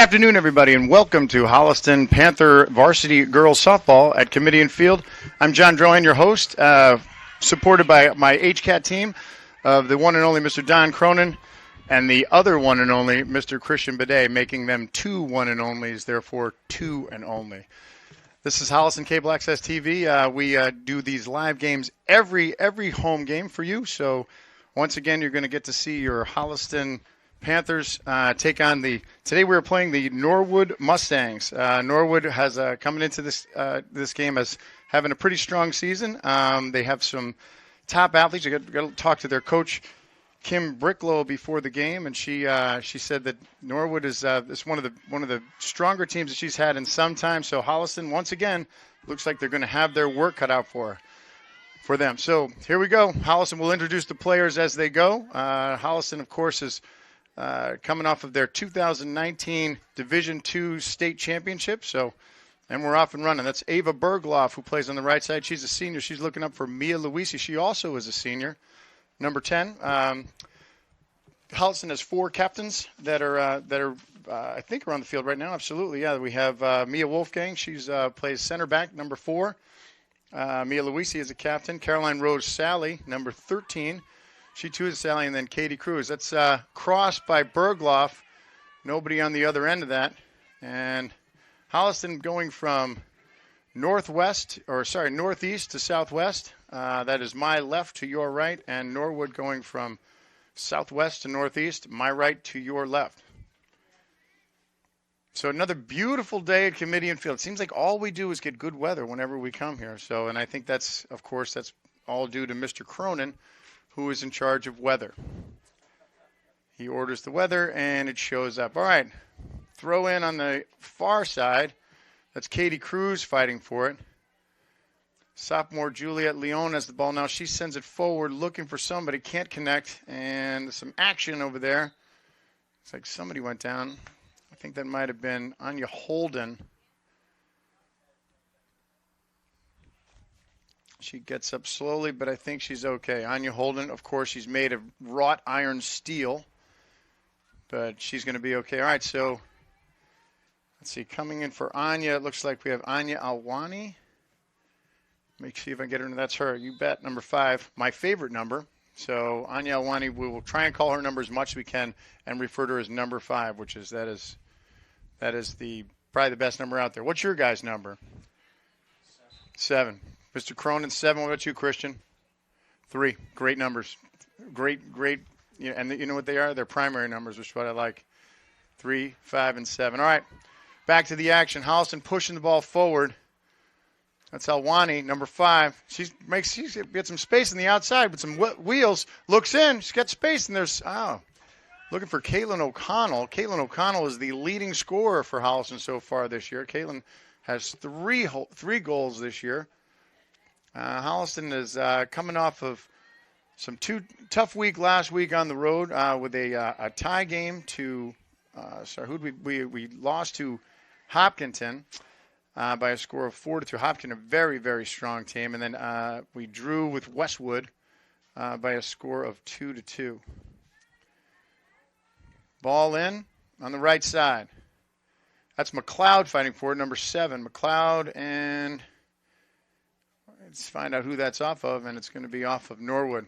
afternoon, everybody, and welcome to Holliston Panther Varsity Girls Softball at Kamitian Field. I'm John Drohan, your host, supported by my HCAT team of the one and only Mr. Don Cronin and the other one and only Mr. Christian Bidet, making them two one and onlys, therefore two and only. This is Holliston Cable Access TV. We do these live games every home game for you. So once again, you're going to get to see your Holliston Panthers take on today we're playing the Norwood Mustangs. Norwood has coming into this game as having a pretty strong season. They have some top athletes. I got to talk to their coach, Kim Bricklow, before the game, and she said that Norwood is one of the stronger teams that she's had in some time. So Holliston, once again, looks like they're going to have their work cut out for them. So here we go. Holliston will introduce the players as they go. Holliston, of course, is coming off of their 2019 Division II state championship. And we're off and running. That's Ava Bergloff, who plays on the right side. She's a senior. She's looking up for Mia Luisi. She also is a senior. Number 10. Holliston has four captains that are I think are on the field right now. Absolutely, yeah. We have Mia Wolfgang. She's plays center back, number 4. Mia Luisi is a captain. Caroline Rose Sally, number 13. She too is Sally, and then Katie Cruz. That's crossed by Bergloff. Nobody on the other end of that. And Holliston going from northeast to southwest. That is my left to your right, and Norwood going from southwest to northeast, my right to your left. So another beautiful day at Kamitian Field. It seems like all we do is get good weather whenever we come here. And I think that's all due to Mr. Cronin, who is in charge of weather. He orders the weather, and it shows up. All right, throw in on the far side. That's Katie Cruz fighting for it. Sophomore Juliet Leon has the ball now. She sends it forward, looking for somebody. Can't connect, and there's some action over there. It's like somebody went down. I think that might have been Anya Holden. She gets up slowly, but I think she's okay. Anya Holden, of course, she's made of wrought iron steel, but she's going to be okay. All right, so let's see. Coming in for Anya, it looks like we have Anya Alwani. Let me see if I can get her. That's her. You bet. Number 5, my favorite number. So Anya Alwani, we will try and call her number as much as we can and refer to her as number 5, which is that is probably the best number out there. What's your guy's number? 7. Mr. Cronin, 7. What about you, Christian? 3. Great numbers. Great. And you know what they are? They're primary numbers, which is what I like. 3, 5, and 7. All right, back to the action. Holliston pushing the ball forward. That's Alwani, number 5. She's got some space on the outside with some wheels. Looks in. She's got space, and there's looking for Caitlin O'Connell. Caitlin O'Connell is the leading scorer for Holliston so far this year. Caitlin has 3 goals this year. Holliston is coming off of some tough week last week on the road with a tie game to we lost to Hopkinton by a score of 4-2. Hopkinton, a very, very strong team, and then we drew with Westwood by a score of 2-2. Ball in on the right side. That's McLeod fighting for it, number 7. McLeod, and let's find out who that's off of, and it's going to be off of Norwood.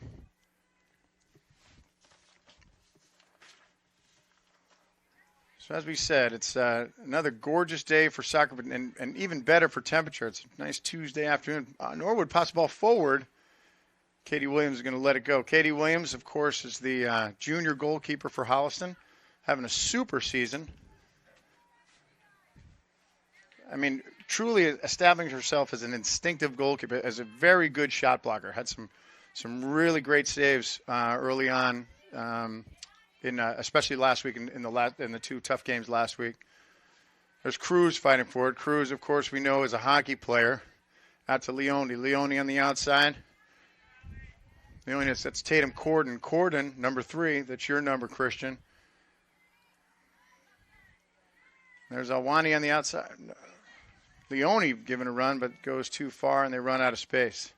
So as we said, it's another gorgeous day for soccer, and even better for temperature. It's a nice Tuesday afternoon. Norwood passes the ball forward. Katie Williams is going to let it go. Katie Williams, of course, is the junior goalkeeper for Holliston, having a super season. I mean, truly establishing herself as an instinctive goalkeeper, as a very good shot blocker. Had some really great saves early on, especially last week in the 2 tough games last week. There's Cruz fighting for it. Cruz, of course, we know is a hockey player. Out to Leone. Leone on the outside. Leone, that's Tatum Corden. Corden, number 3. That's your number, Christian. There's Alwani on the outside. Leone giving a run, but goes too far, and they run out of space.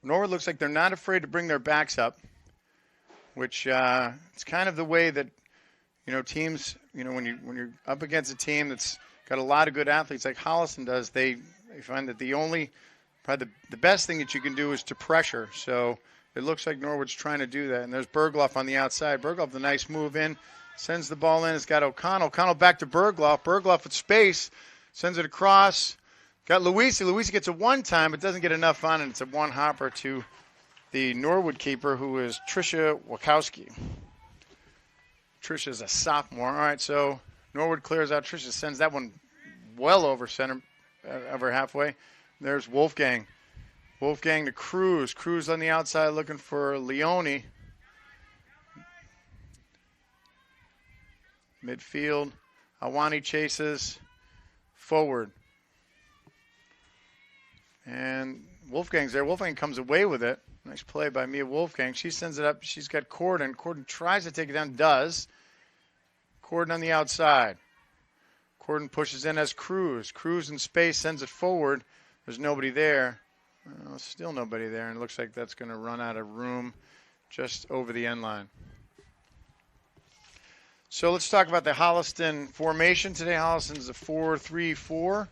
Norwood looks like they're not afraid to bring their backs up, which it's kind of the way that Teams, when you're up against a team that's got a lot of good athletes like Holliston does, they find that probably the best thing that you can do is to pressure. So it looks like Norwood's trying to do that. And there's Bergloff on the outside. Bergloff with a nice move in, sends the ball in. It's got O'Connell. O'Connell back to Bergloff. Bergloff with space, sends it across. Got Luisi. Luisi gets a one-time, but doesn't get enough on it. It's a one-hopper to the Norwood keeper, who is Tricia Wachowski. Tricia's a sophomore. All right, so Norwood clears out. Tricia sends that one well over center, over halfway. There's Wolfgang. Wolfgang to Cruz. Cruz on the outside looking for Leone. Midfield. Awani chases forward. And Wolfgang's there. Wolfgang comes away with it. Nice play by Mia Wolfgang. She sends it up. She's got Corden. Corden tries to take it down. Does. Corden on the outside. Corden pushes in as Cruz. Cruz in space sends it forward. There's nobody there. Still nobody there. And it looks like that's going to run out of room just over the end line. So let's talk about the Holliston formation today. Holliston's a 4-3-4.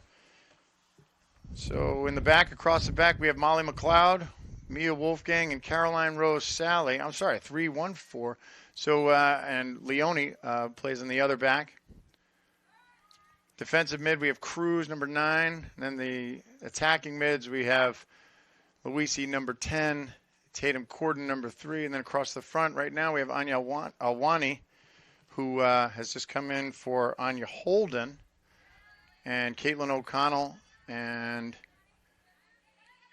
So in the back, across the back, we have Molly McLeod, Mia Wolfgang, and Caroline Rose Sally. I'm sorry, 3-1-4. So, and Leone plays in the other back. Defensive mid, we have Cruz, number 9. And then the attacking mids, we have Luisi, number 10. Tatum Corden, number 3. And then across the front right now, we have Anya Awani, who has just come in for Anya Holden. And Caitlin O'Connell and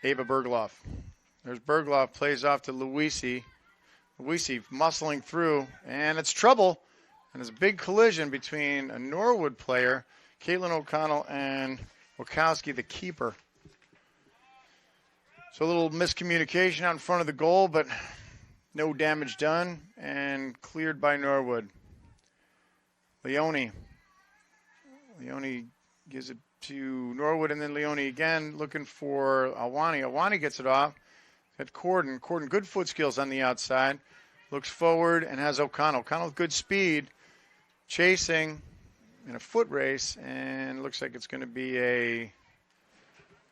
Ava Bergloff. There's Bergloff, plays off to Luisi. Luisi muscling through, and it's trouble. And there's a big collision between a Norwood player, Caitlin O'Connell, and Wachowski, the keeper. So a little miscommunication out in front of the goal, but no damage done, and cleared by Norwood. Leone gives it to Norwood, and then Leone again looking for Awani. Awani gets it off. Got Corden. Corden, good foot skills on the outside. Looks forward and has O'Connell. O'Connell with good speed. Chasing in a foot race, and looks like it's going to be I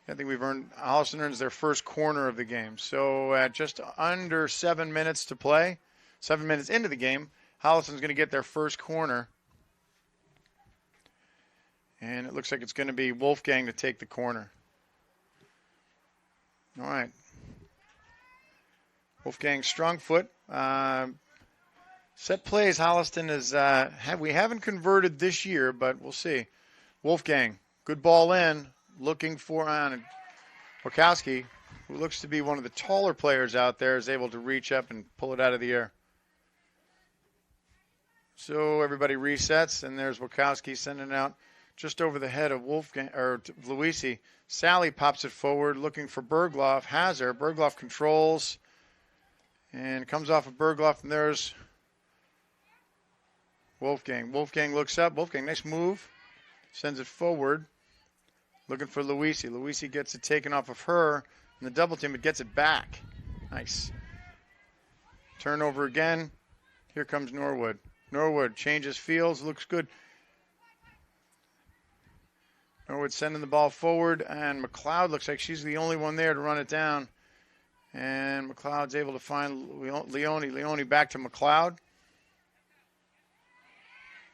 think Holliston earns their first corner of the game. So at just under 7 minutes to play, 7 minutes into the game, Holliston's going to get their first corner. And it looks like it's going to be Wolfgang to take the corner. All right. Wolfgang strong foot. Set plays, Holliston is we haven't converted this year, but we'll see. Wolfgang, good ball in, looking for Wachowski, who looks to be one of the taller players out there, is able to reach up and pull it out of the air. So everybody resets, and there's Wachowski sending it out just over the head of Luisi. Sally pops it forward, looking for Bergloff. Has her. Bergloff controls and comes off of Bergloff, and there's Wolfgang. Wolfgang looks up. Wolfgang, nice move. Sends it forward, looking for Luisi. Luisi gets it taken off of her, and the double team, it gets it back. Nice. Turnover again. Here comes Norwood. Norwood changes fields, looks good. Norwood sending the ball forward, and McLeod looks like she's the only one there to run it down. And McLeod's able to find Leone. Leone back to McLeod.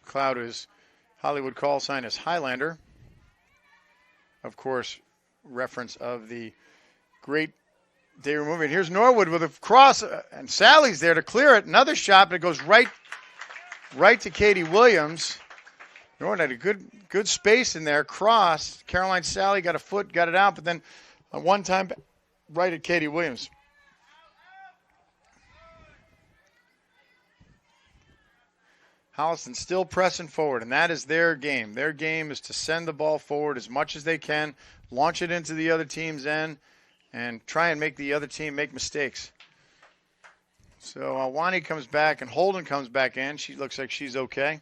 McLeod is Hollywood call sign as Highlander. Of course, reference of the great day removing. Here's Norwood with a cross, and Sally's there to clear it. Another shot, but it goes right to Katie Williams. Norwood had a good space in there. Cross. Caroline Sally got a foot, got it out, but then a one-time right at Katie Williams. Holliston still pressing forward, and that is their game. Their game is to send the ball forward as much as they can, launch it into the other team's end, and try and make the other team make mistakes. So Awani comes back, and Holden comes back in. She looks like she's okay.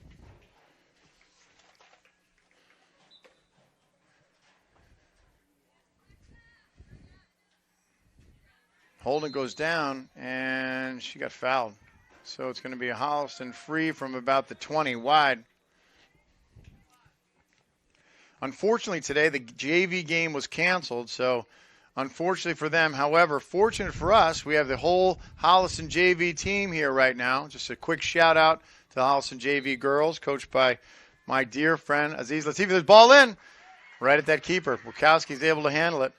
Holden goes down, and she got fouled. So it's going to be a Holliston free from about the 20 wide. Unfortunately, today the JV game was canceled, so unfortunately for them. However, fortunate for us, we have the whole Holliston JV team here right now. Just a quick shout-out to the Holliston JV girls, coached by my dear friend Aziz Latifi. There's ball in right at that keeper. Wachowski's able to handle it.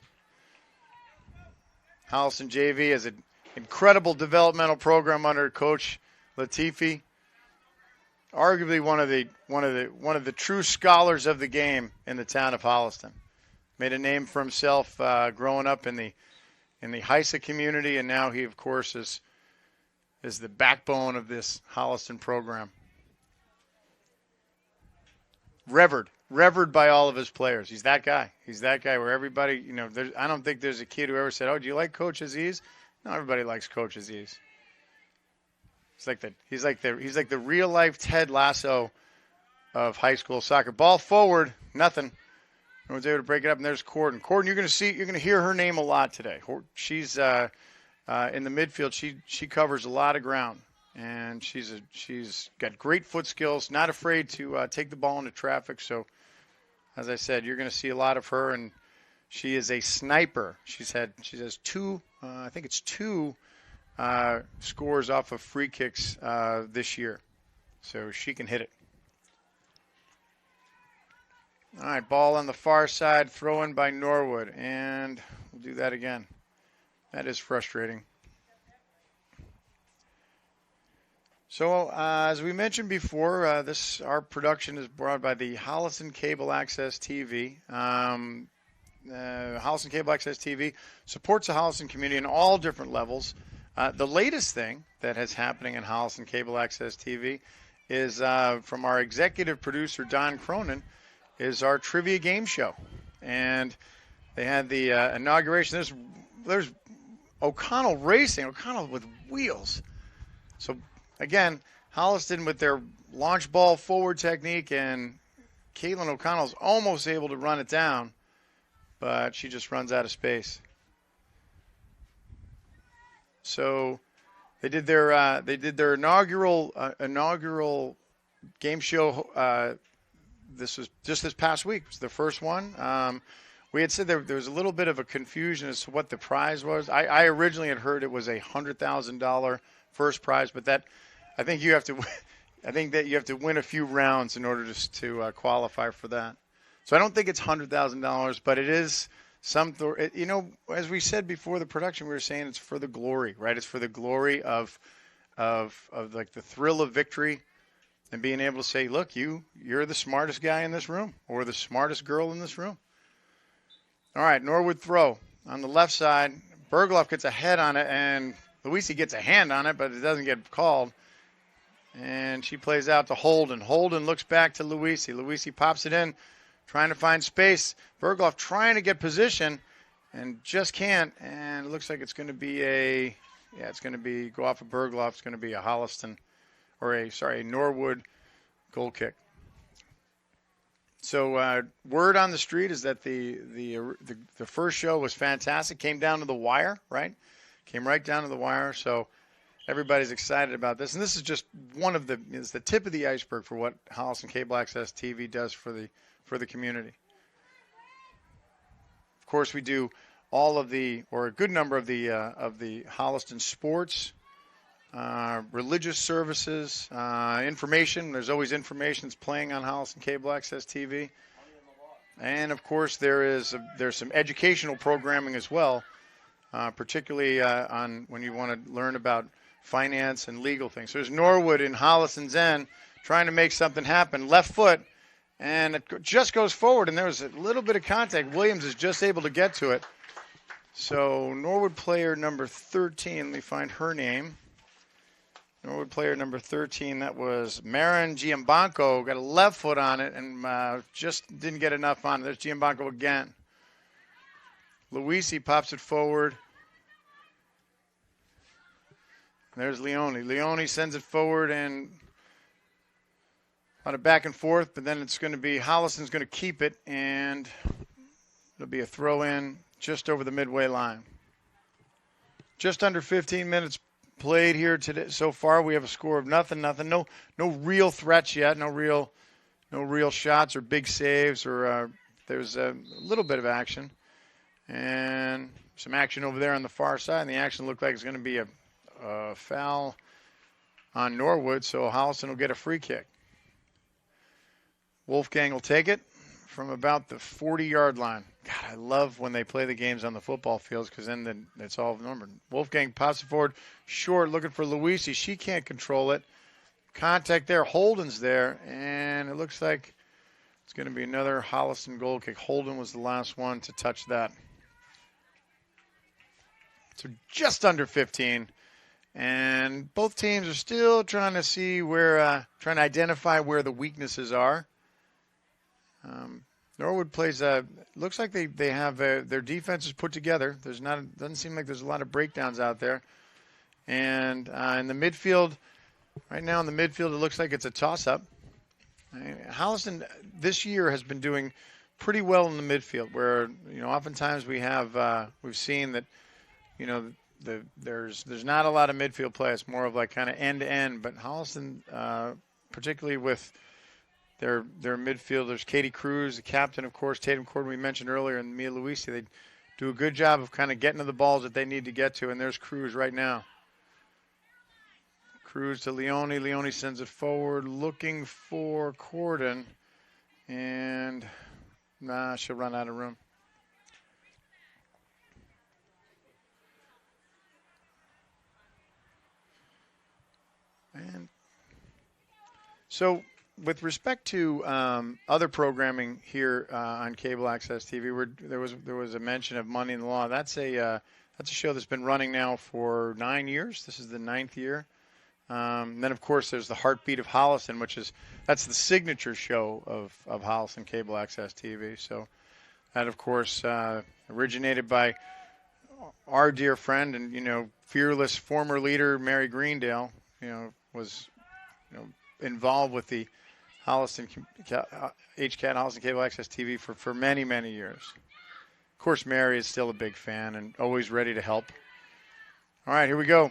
Holliston JV is an incredible developmental program under Coach Latifi. Arguably one of the true scholars of the game in the town of Holliston. Made a name for himself growing up in the HISA community, and now he, of course, is the backbone of this Holliston program. Revered by all of his players. He's that guy. He's that guy where everybody, I don't think there's a kid who ever said, "Oh, do you like Coach Aziz?" No, everybody likes Coach Aziz. He's like the real life Ted Lasso of high school soccer. Ball forward, nothing. No one's able to break it up, and there's Corden. Corden, you're going to hear her name a lot today. She's in the midfield. She covers a lot of ground, and she's got great foot skills. Not afraid to take the ball into traffic. So, as I said, you're going to see a lot of her, and she is a sniper. She has two, I think it's two. Scores off of free kicks this year. So she can hit it. All right, ball on the far side, throw in by Norwood, and we'll do that again. That is frustrating. So as we mentioned before, our production is brought by the Holliston Cable Access TV. Holliston Cable Access TV supports the Holliston community in all different levels. The latest thing that is happening in Holliston Cable Access TV is from our executive producer, Don Cronin, is our trivia game show. And they had the inauguration. There's O'Connell Racing, O'Connell with wheels. So, again, Holliston with their launch ball forward technique, and Caitlin O'Connell's almost able to run it down, but she just runs out of space. So they did their inaugural game show. This was just this past week. It was the first one. We had said there was a little bit of a confusion as to what the prize was. I originally had heard it was a $100,000 first prize, but I think you have to win a few rounds in order to qualify for that. So I don't think it's $100,000, but it is. As we said before the production, we were saying it's for the glory, right? It's for the glory of like the thrill of victory and being able to say, look, you're the smartest guy in this room or the smartest girl in this room. All right, Norwood throw on the left side. Bergloff gets a head on it, and Luisi gets a hand on it, but it doesn't get called. And she plays out to Holden. Holden looks back to Luisi. Luisi pops it in, trying to find space. Bergloff trying to get position and just can't. And it looks like it's going to be go off of Bergloff. It's going to be a Holliston, a Norwood goal kick. So word on the street is that the first show was fantastic. Came down to the wire, right? Came right down to the wire. So everybody's excited about this. And this is just it's the tip of the iceberg for what Holliston Cable Access TV does for the community. Of course, we do all of a good number of the Holliston sports, religious services, information. There's always information that's playing on Holliston Cable Access TV. And, of course, there's some educational programming as well, particularly on when you want to learn about finance and legal things. So there's Norwood in Holliston's end trying to make something happen. Left foot. And it just goes forward, and there was a little bit of contact. Williams is just able to get to it. So Norwood player number 13, let me find her name. Norwood player number 13, that was Marin Giambanco, got a left foot on it and just didn't get enough on it. There's Giambanco again. Luisi pops it forward. There's Leone. Leone sends it forward and on a back and forth, but then it's going to be Holliston's going to keep it, and it'll be a throw in just over the midway line. Just under 15 minutes played here today so far. We have a score of nothing. No real threats yet. No real shots or big saves, or there's a little bit of action. And some action over there on the far side. And the action looked like it's going to be a foul on Norwood, so Holliston will get a free kick. Wolfgang will take it from about the 40-yard line. God, I love when they play the games on the football fields because then it's all numbered. Wolfgang pops it forward, short, looking for Luisi. She can't control it. Contact there. Holden's there, and it looks like it's going to be another Holliston goal kick. Holden was the last one to touch that. So just under 15. And both teams are still trying to see trying to identify where the weaknesses are. Norwood plays looks like they have their defense is put together. Doesn't seem like there's a lot of breakdowns out there. And in the midfield, right now in the midfield, it looks like it's a toss-up. Holliston this year has been doing pretty well in the midfield, where oftentimes we've seen that there's not a lot of midfield play. It's more of like kind of end to end. But Holliston, particularly with their midfielders, Katie Cruz, the captain, of course, Tatum Corden we mentioned earlier, and Mia Luisi, they do a good job of kind of getting to the balls that they need to get to. And there's Cruz right now. Cruz to Leone. Leone sends it forward, looking for Corden, and she'll run out of room. And so, with respect to other programming here on Cable Access TV, there was a mention of Money in the Law. That's a show that's been running now for 9 years. This is the 9th year. Then, of course, there's the Heartbeat of Holliston, that's the signature show of Holliston Cable Access TV. So that, of course, originated by our dear friend and fearless former leader Mary Greendale. Was involved with the Holliston HCAT Holliston Cable Access TV for many, many years. Of course, Mary is still a big fan and always ready to help. All right, here we go.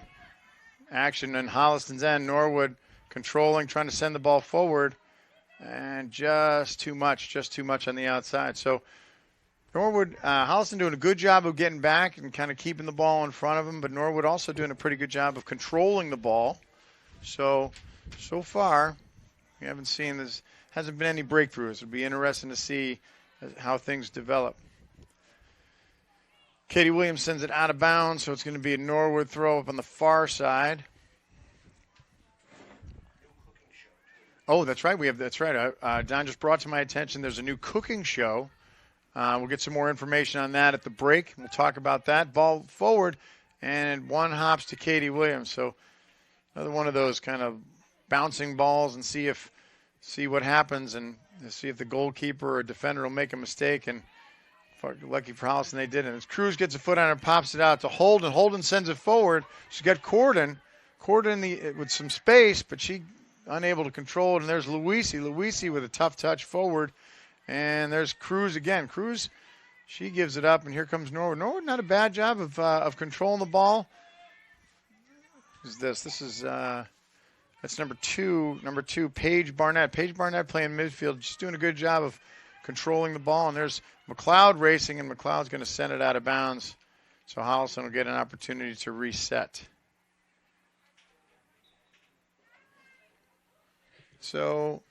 Action in Holliston's end. Norwood controlling, trying to send the ball forward, and just too much on the outside. So Norwood, Holliston doing a good job of getting back and kind of keeping the ball in front of them, but Norwood also doing a pretty good job of controlling the ball. So far, we haven't seen this. Hasn't been any breakthroughs. It'll be interesting to see how things develop. Katie Williams sends it out of bounds, so it's going to be a Norwood throw up on the far side. Oh, that's right. That's right. Don just brought to my attention there's a new cooking show. We'll get some more information on that at the break. We'll talk about that. Ball forward, and one hops to Katie Williams. So another one of those kind of bouncing balls, and see what happens, and see if the goalkeeper or defender will make a mistake. And lucky for Holliston, they didn't. As Cruz gets a foot on it, pops it out to Holden. Holden sends it forward. She's got Corden with some space, but she unable to control it. And there's Luisi with a tough touch forward. And there's Cruz again. Cruz, she gives it up, and here comes Norwood. Norwood, not a bad job of controlling the ball. Who's this? This is that's number two, Paige Barnett. Paige Barnett playing midfield, just doing a good job of controlling the ball. And there's McLeod racing, and McLeod's going to send it out of bounds. So Holliston will get an opportunity to reset. So,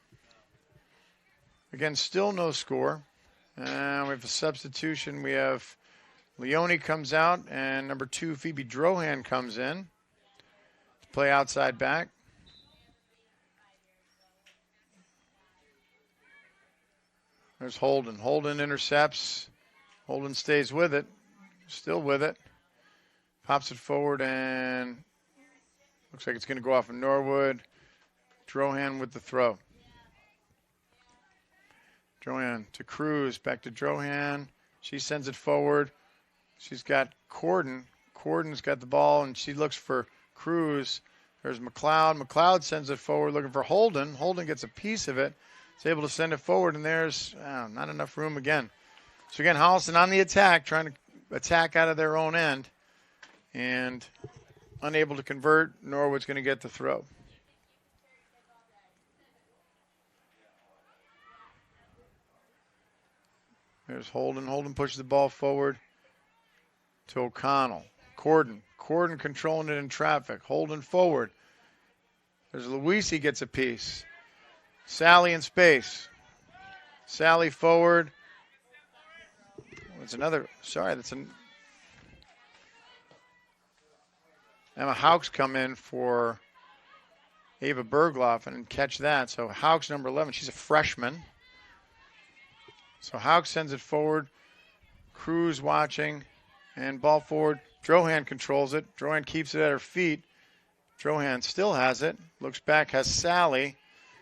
again, still no score. We have a substitution. We have Leone comes out, and number 2, Phoebe Drohan, comes in to play outside back. There's Holden. Holden intercepts. Holden stays with it. Still with it. Pops it forward, and looks like it's going to go off of Norwood. Drohan with the throw. Drohan to Cruz. Back to Drohan. She sends it forward. She's got Corden. Corden's got the ball, and she looks for Cruz. There's McLeod. McLeod sends it forward looking for Holden. Holden gets a piece of it. Is able to send it forward, and there's not enough room again. So, again, Holliston on the attack, trying to attack out of their own end. And unable to convert. Norwood's going to get the throw. There's Holden. Holden pushes the ball forward to O'Connell. Corden controlling it in traffic. Holden forward. There's Luisi gets a piece. Sally in space. Sally forward. That's another. Sorry, that's an. Emma Hauck's come in for Ava Bergloff and catch that. So Hauck's number 11. She's a freshman. So Hauck sends it forward. Cruz watching. And ball forward. Drohan controls it. Drohan keeps it at her feet. Drohan still has it. Looks back, has Sally.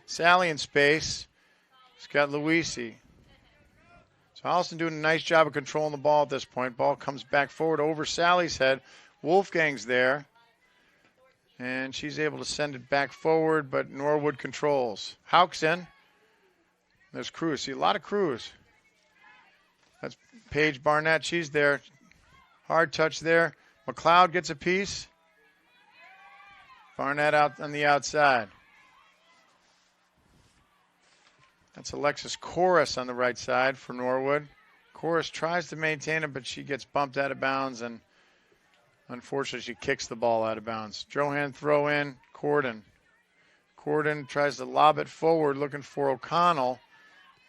Sally in space. She's got Luisi. So Holliston doing a nice job of controlling the ball at this point. Ball comes back forward over Sally's head. Wolfgang's there. And she's able to send it back forward, but Norwood controls. Hauck's in. There's Cruz. See, a lot of Cruz. That's Paige Barnett. She's there. Hard touch there. McLeod gets a piece. Barnett out on the outside. That's Alexis Corus on the right side for Norwood. Corus tries to maintain it, but she gets bumped out of bounds, and unfortunately she kicks the ball out of bounds. Drohan throw in. Corden. Corden tries to lob it forward, looking for O'Connell.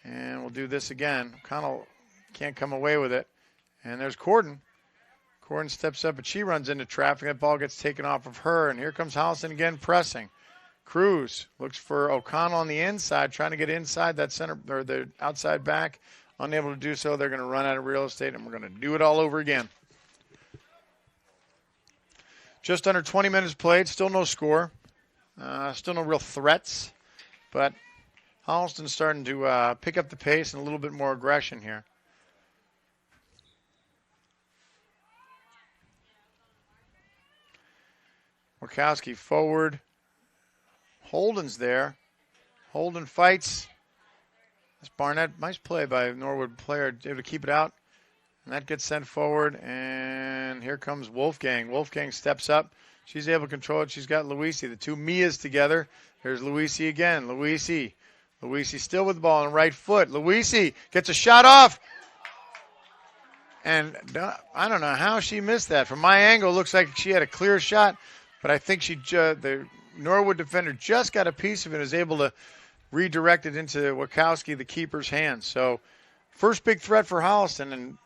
And we'll do this again. O'Connell can't come away with it. And there's Corden. Corden steps up, but she runs into traffic. That ball gets taken off of her. And here comes Holliston again pressing. Cruz looks for O'Connell on the inside, trying to get inside that center or the outside back. Unable to do so. They're going to run out of real estate, and we're going to do it all over again. Just under 20 minutes played. Still no score. Still no real threats. But Holliston's starting to pick up the pace and a little bit more aggression here. Wachowski forward. Holden's there. Holden fights. That's Barnett. Nice play by Norwood player. Able to keep it out. And that gets sent forward. And here comes Wolfgang. Wolfgang steps up. She's able to control it. She's got Luisi. The two Mias together. There's Luisi again. Luisi still with the ball on the right foot. Luisi gets a shot off. And I don't know how she missed that. From my angle, it looks like she had a clear shot. But I think the Norwood defender just got a piece of it and is able to redirect it into Wachowski, the keeper's hands. So first big threat for Holliston, and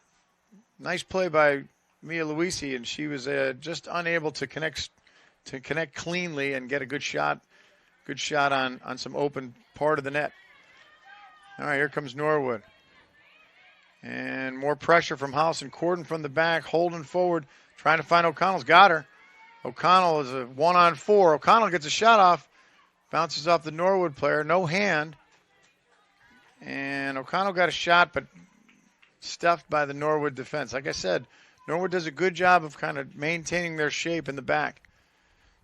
nice play by Mia Luisi, and she was just unable to connect cleanly and get a good shot on some open part of the net. All right, here comes Norwood. And more pressure from Holliston. Corden from the back, Holden forward, trying to find O'Connell's got her. O'Connell is a 1-on-4. O'Connell gets a shot off. Bounces off the Norwood player. No hand. And O'Connell got a shot, but stuffed by the Norwood defense. Like I said, Norwood does a good job of kind of maintaining their shape in the back.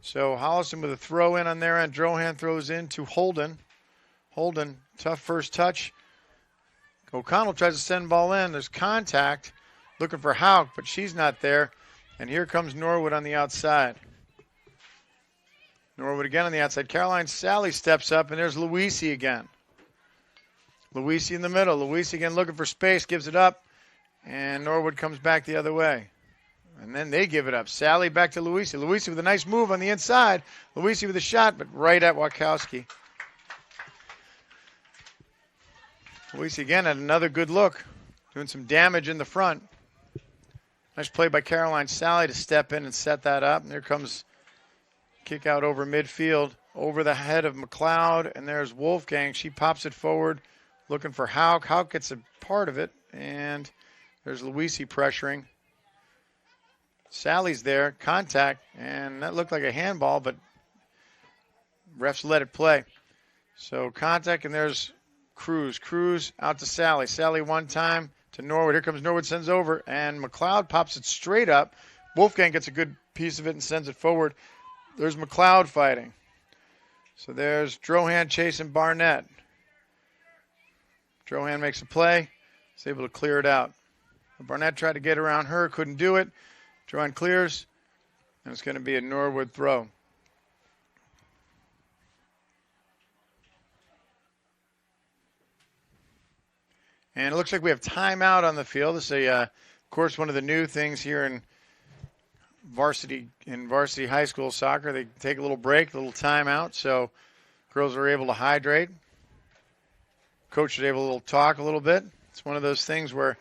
So Holliston with a throw in on their end. Drohan throws in to Holden. Holden, tough first touch. O'Connell tries to send ball in. There's contact. Looking for Hauck, but she's not there. And here comes Norwood on the outside. Norwood again on the outside. Caroline Sally steps up, and there's Luisi again. Luisi in the middle. Luisi again looking for space, gives it up, and Norwood comes back the other way. And then they give it up. Sally back to Luisi. Luisi with a nice move on the inside. Luisi with a shot, but right at Wachowski. Luisi again had another good look, doing some damage in the front. Nice play by Caroline Sally to step in and set that up. And there comes kick out over midfield, over the head of McLeod. And there's Wolfgang. She pops it forward, looking for Hauck. Hauck gets a part of it. And there's Luisi pressuring. Sally's there. Contact. And that looked like a handball, but refs let it play. So contact, and there's Cruz. Cruz out to Sally. Sally one time to Norwood. Here comes Norwood, sends over, and McLeod pops it straight up. Wolfgang gets a good piece of it and sends it forward. There's McLeod fighting. So there's Drohan chasing Barnett. Drohan makes a play. He's able to clear it out. Barnett tried to get around her, couldn't do it. Drohan clears. And it's going to be a Norwood throw. And it looks like we have timeout on the field. This is, of course, one of the new things here in varsity high school soccer. They take a little break, a little timeout, so girls are able to hydrate. Coach is able to talk a little bit. It's one of those things where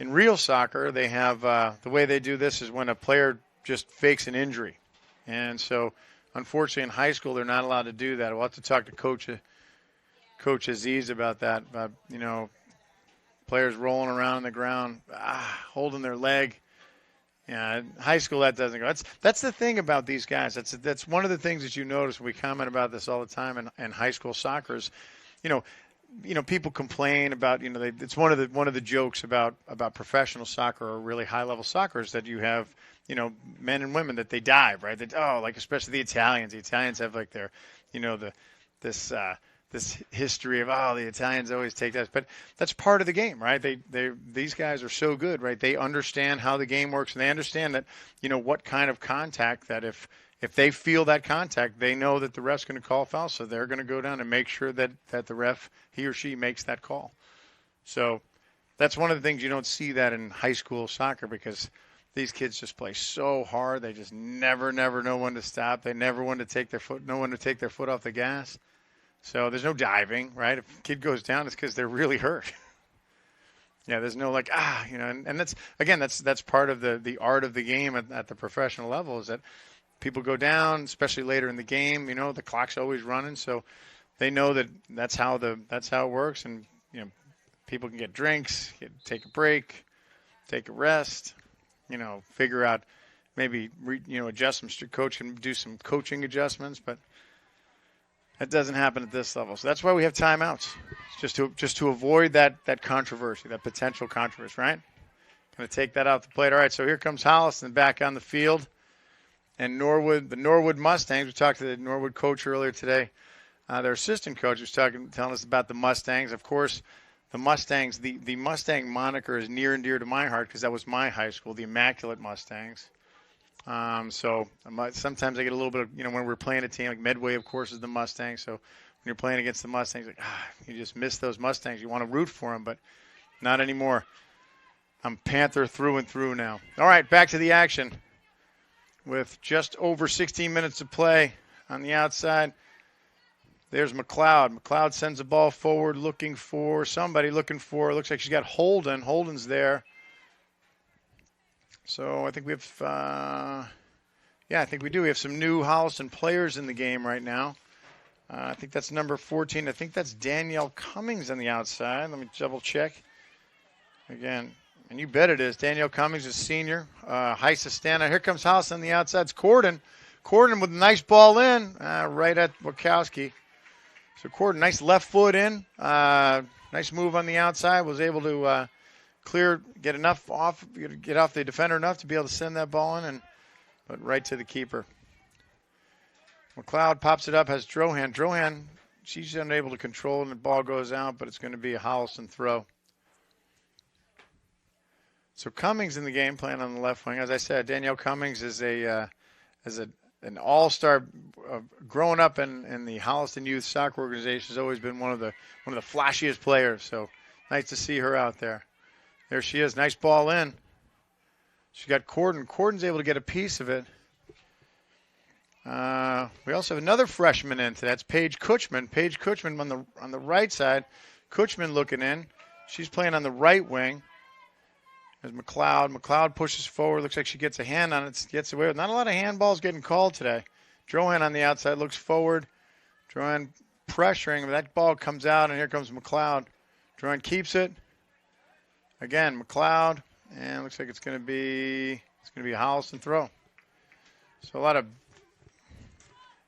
in real soccer, they have the way they do this is when a player just fakes an injury. And so, unfortunately, in high school, they're not allowed to do that. We'll have to talk to Coach Aziz about that, about, players rolling around on the ground, holding their leg. Yeah, in high school that doesn't go. That's the thing about these guys. That's one of the things that you notice. We comment about this all the time in high school soccer is, people complain about, it's one of the jokes about professional soccer or really high level soccer is that you have, men and women that they dive, right? Like especially the Italians. The Italians have like their, this history of the Italians always take that, but that's part of the game, right? These guys are so good, right? They understand how the game works, and they understand that what kind of contact that if they feel that contact, they know that the ref's going to call a foul, so they're going to go down and make sure that the ref, he or she, makes that call. So that's one of the things you don't see that in high school soccer because these kids just play so hard. They just never know when to stop. They never know when to take their foot off the gas. So there's no diving, right? If a kid goes down, it's because they're really hurt. Yeah, there's no and that's part of the art of the game at the professional level is that people go down, especially later in the game. The clock's always running, so they know that's how it works. And people can get drinks, take a break, take a rest. Figure out maybe adjust some. Coach can do some coaching adjustments, but that doesn't happen at this level. So that's why we have timeouts, just to avoid that controversy, that potential controversy, right? Going to take that off the plate. All right, so here comes Holliston back on the field. And the Norwood Mustangs, we talked to the Norwood coach earlier today. Their assistant coach was telling us about the Mustangs. Of course, the Mustangs, the Mustang moniker is near and dear to my heart because that was my high school, the Immaculate Mustangs. So sometimes I get a little bit of, when we're playing a team like Medway, of course, is the Mustangs. So when you're playing against the Mustangs, you just miss those Mustangs. You want to root for them, but not anymore. I'm Panther through and through now. All right, back to the action with just over 16 minutes to play on the outside. There's McLeod. McLeod sends the ball forward looking for somebody, looks like she's got Holden. Holden's there. So I think we have, I think we do. We have some new Holliston players in the game right now. I think that's number 14. I think that's Danielle Cummings on the outside. Let me double check. Again, and you bet it is. Danielle Cummings is senior. Heisa Stana. Here comes Holliston on the outside. It's Corden. Corden with a nice ball in, right at Wachowski. So Corden, nice left foot in. Nice move on the outside. Was able to get off the defender enough to be able to send that ball in, but right to the keeper. McLeod pops it up, has Drohan. Drohan, she's unable to control, and the ball goes out, but it's going to be a Holliston throw. So Cummings in the game, playing on the left wing. As I said, Danielle Cummings is an all-star. Growing up in the Holliston Youth Soccer Organization, has always been one of the flashiest players. So nice to see her out there. There she is. Nice ball in. She got Corden. Corden's able to get a piece of it. We also have another freshman in today. That's Paige Kutchman. Paige Kutchman on the right side. Kutchman looking in. She's playing on the right wing. There's McLeod. McLeod pushes forward. Looks like she gets a hand on it. Gets away with not a lot of handballs getting called today. Drohan on the outside looks forward. Drohan pressuring. That ball comes out, and here comes McLeod. Drohan keeps it. Again, McLeod. And looks like it's going to be a Holliston throw. So a lot of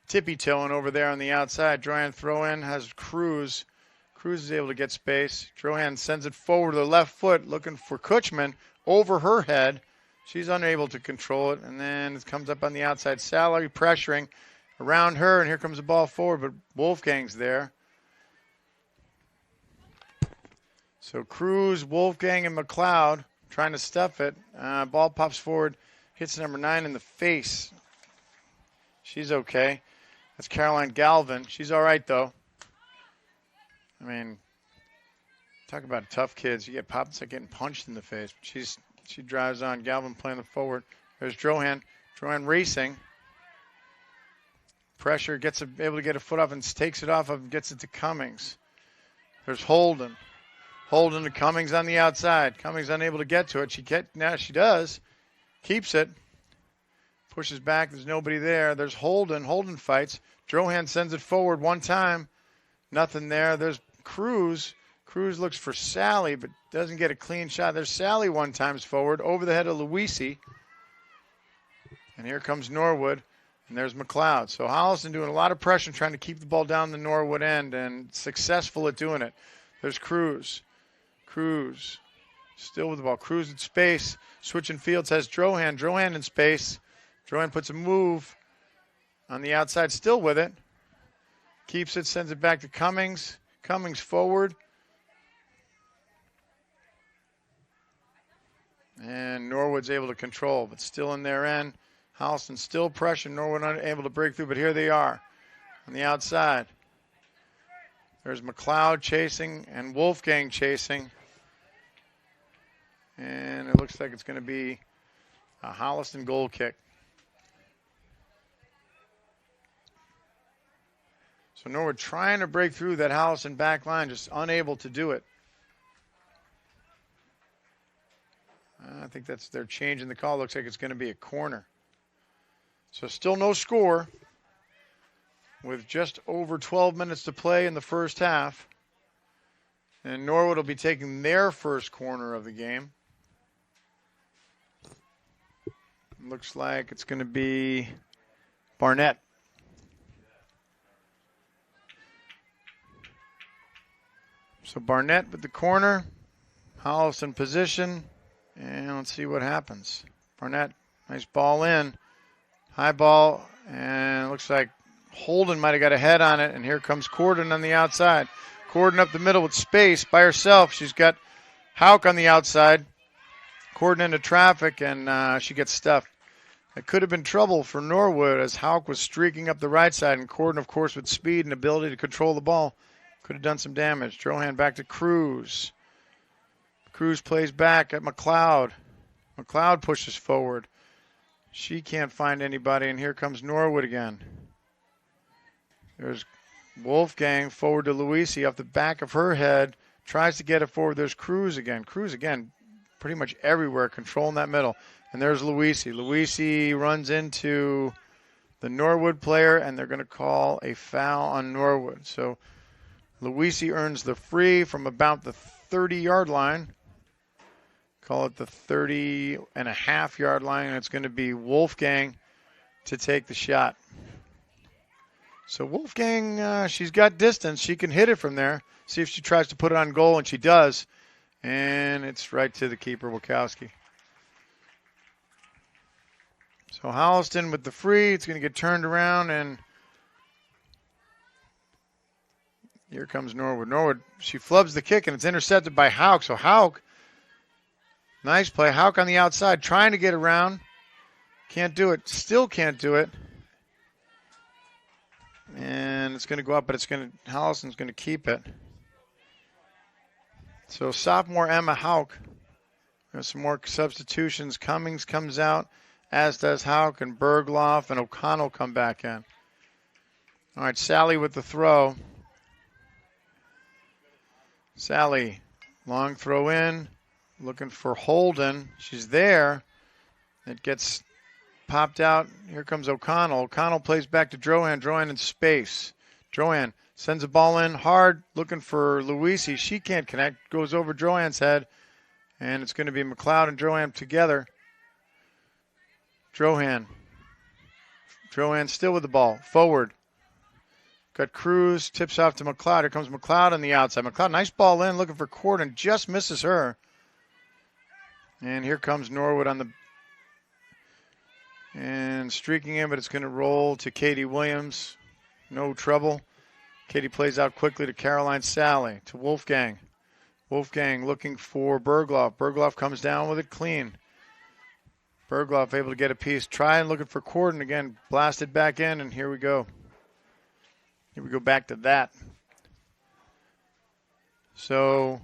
tippy-toeing over there on the outside. Drohan throw in has Cruz. Cruz is able to get space. Drohan sends it forward to the left foot, looking for Kutchman over her head. She's unable to control it, and then it comes up on the outside. Salary pressuring around her, and here comes the ball forward, but Wolfgang's there. So Cruz, Wolfgang, and McLeod trying to stuff it. Ball pops forward. Hits number 9 in the face. She's okay. That's Caroline Galvin. She's all right, though. I mean, talk about tough kids. You get popped, it's like getting punched in the face. She drives on. Galvin playing the forward. There's Drohan. Drohan racing. Pressure, able to get a foot off and takes it off and gets it to Cummings. There's Holden. Holden to Cummings on the outside. Cummings unable to get to it. Now she does. Keeps it. Pushes back. There's nobody there. There's Holden. Holden fights. Drohan sends it forward one time. Nothing there. There's Cruz. Cruz looks for Sally, but doesn't get a clean shot. There's Sally one times forward over the head of Luisi. And here comes Norwood. And there's McLeod. So Holliston doing a lot of pressure trying to keep the ball down the Norwood end and successful at doing it. There's Cruz. Cruz still with the ball. Cruz in space. Switching fields has Drohan. Drohan in space. Drohan puts a move on the outside, still with it. Keeps it, sends it back to Cummings. Cummings forward. And Norwood's able to control, but still in their end. Holliston still pressuring. Norwood unable to break through, but here they are on the outside. There's McLeod chasing and Wolfgang chasing. And it looks like it's going to be a Holliston goal kick. So Norwood trying to break through that Holliston back line, just unable to do it. I think they're changing the call. Looks like it's going to be a corner. So still no score with just over 12 minutes to play in the first half. And Norwood will be taking their first corner of the game. Looks like it's going to be Barnett. So Barnett with the corner. Holliston position. And let's see what happens. Barnett, nice ball in. High ball. And it looks like Holden might have got a head on it. And here comes Corden on the outside. Corden up the middle with space by herself. She's got Hauk on the outside. Corden into traffic, and she gets stuffed. It could have been trouble for Norwood as Hauk was streaking up the right side, and Corden, of course, with speed and ability to control the ball, could have done some damage. Drohan back to Cruz. Cruz plays back at McLeod. McLeod pushes forward. She can't find anybody, and here comes Norwood again. There's Wolfgang forward to Luisi off the back of her head. Tries to get it forward. There's Cruz again. Cruz again, pretty much everywhere, controlling that middle. And there's Luisi. Luisi runs into the Norwood player, and they're going to call a foul on Norwood. So Luisi earns the free from about the 30-yard line. Call it the 30-and-a-half-yard line, and it's going to be Wolfgang to take the shot. So Wolfgang, she's got distance. She can hit it from there. See if she tries to put it on goal, and she does. And it's right to the keeper, Wachowski. So Holliston with the free. It's going to get turned around, and here comes Norwood. Norwood, she flubs the kick, and it's intercepted by Hauk. So Hauk, nice play. Hauk on the outside, trying to get around. Can't do it. Still can't do it. And it's going to go up, but Holliston's going to keep it. So sophomore Emma Hauk. There's some more substitutions. Cummings comes out, as does Hauk, and Bergloff and O'Connell come back in. All right, Sally with the throw. Sally, long throw in, looking for Holden. She's there. It gets popped out. Here comes O'Connell. O'Connell plays back to Drohan. Drohan in space. Drohan sends a ball in hard, looking for Luisi. She can't connect. Goes over Drohan's head, and it's going to be McLeod and Drohan together. Drohan still with the ball. Forward. Got Cruz. Tips off to McLeod. Here comes McLeod on the outside. McLeod, nice ball in, looking for Corden. Just misses her. And here comes Norwood on the... And streaking in, but it's going to roll to Katie Williams. No trouble. Katie plays out quickly to Caroline Sally. To Wolfgang. Wolfgang looking for Bergloff. Bergloff comes down with it clean. Bergloff able to get a piece. Trying, looking for Corden again. Blasted back in, and here we go. Here we go back to that. So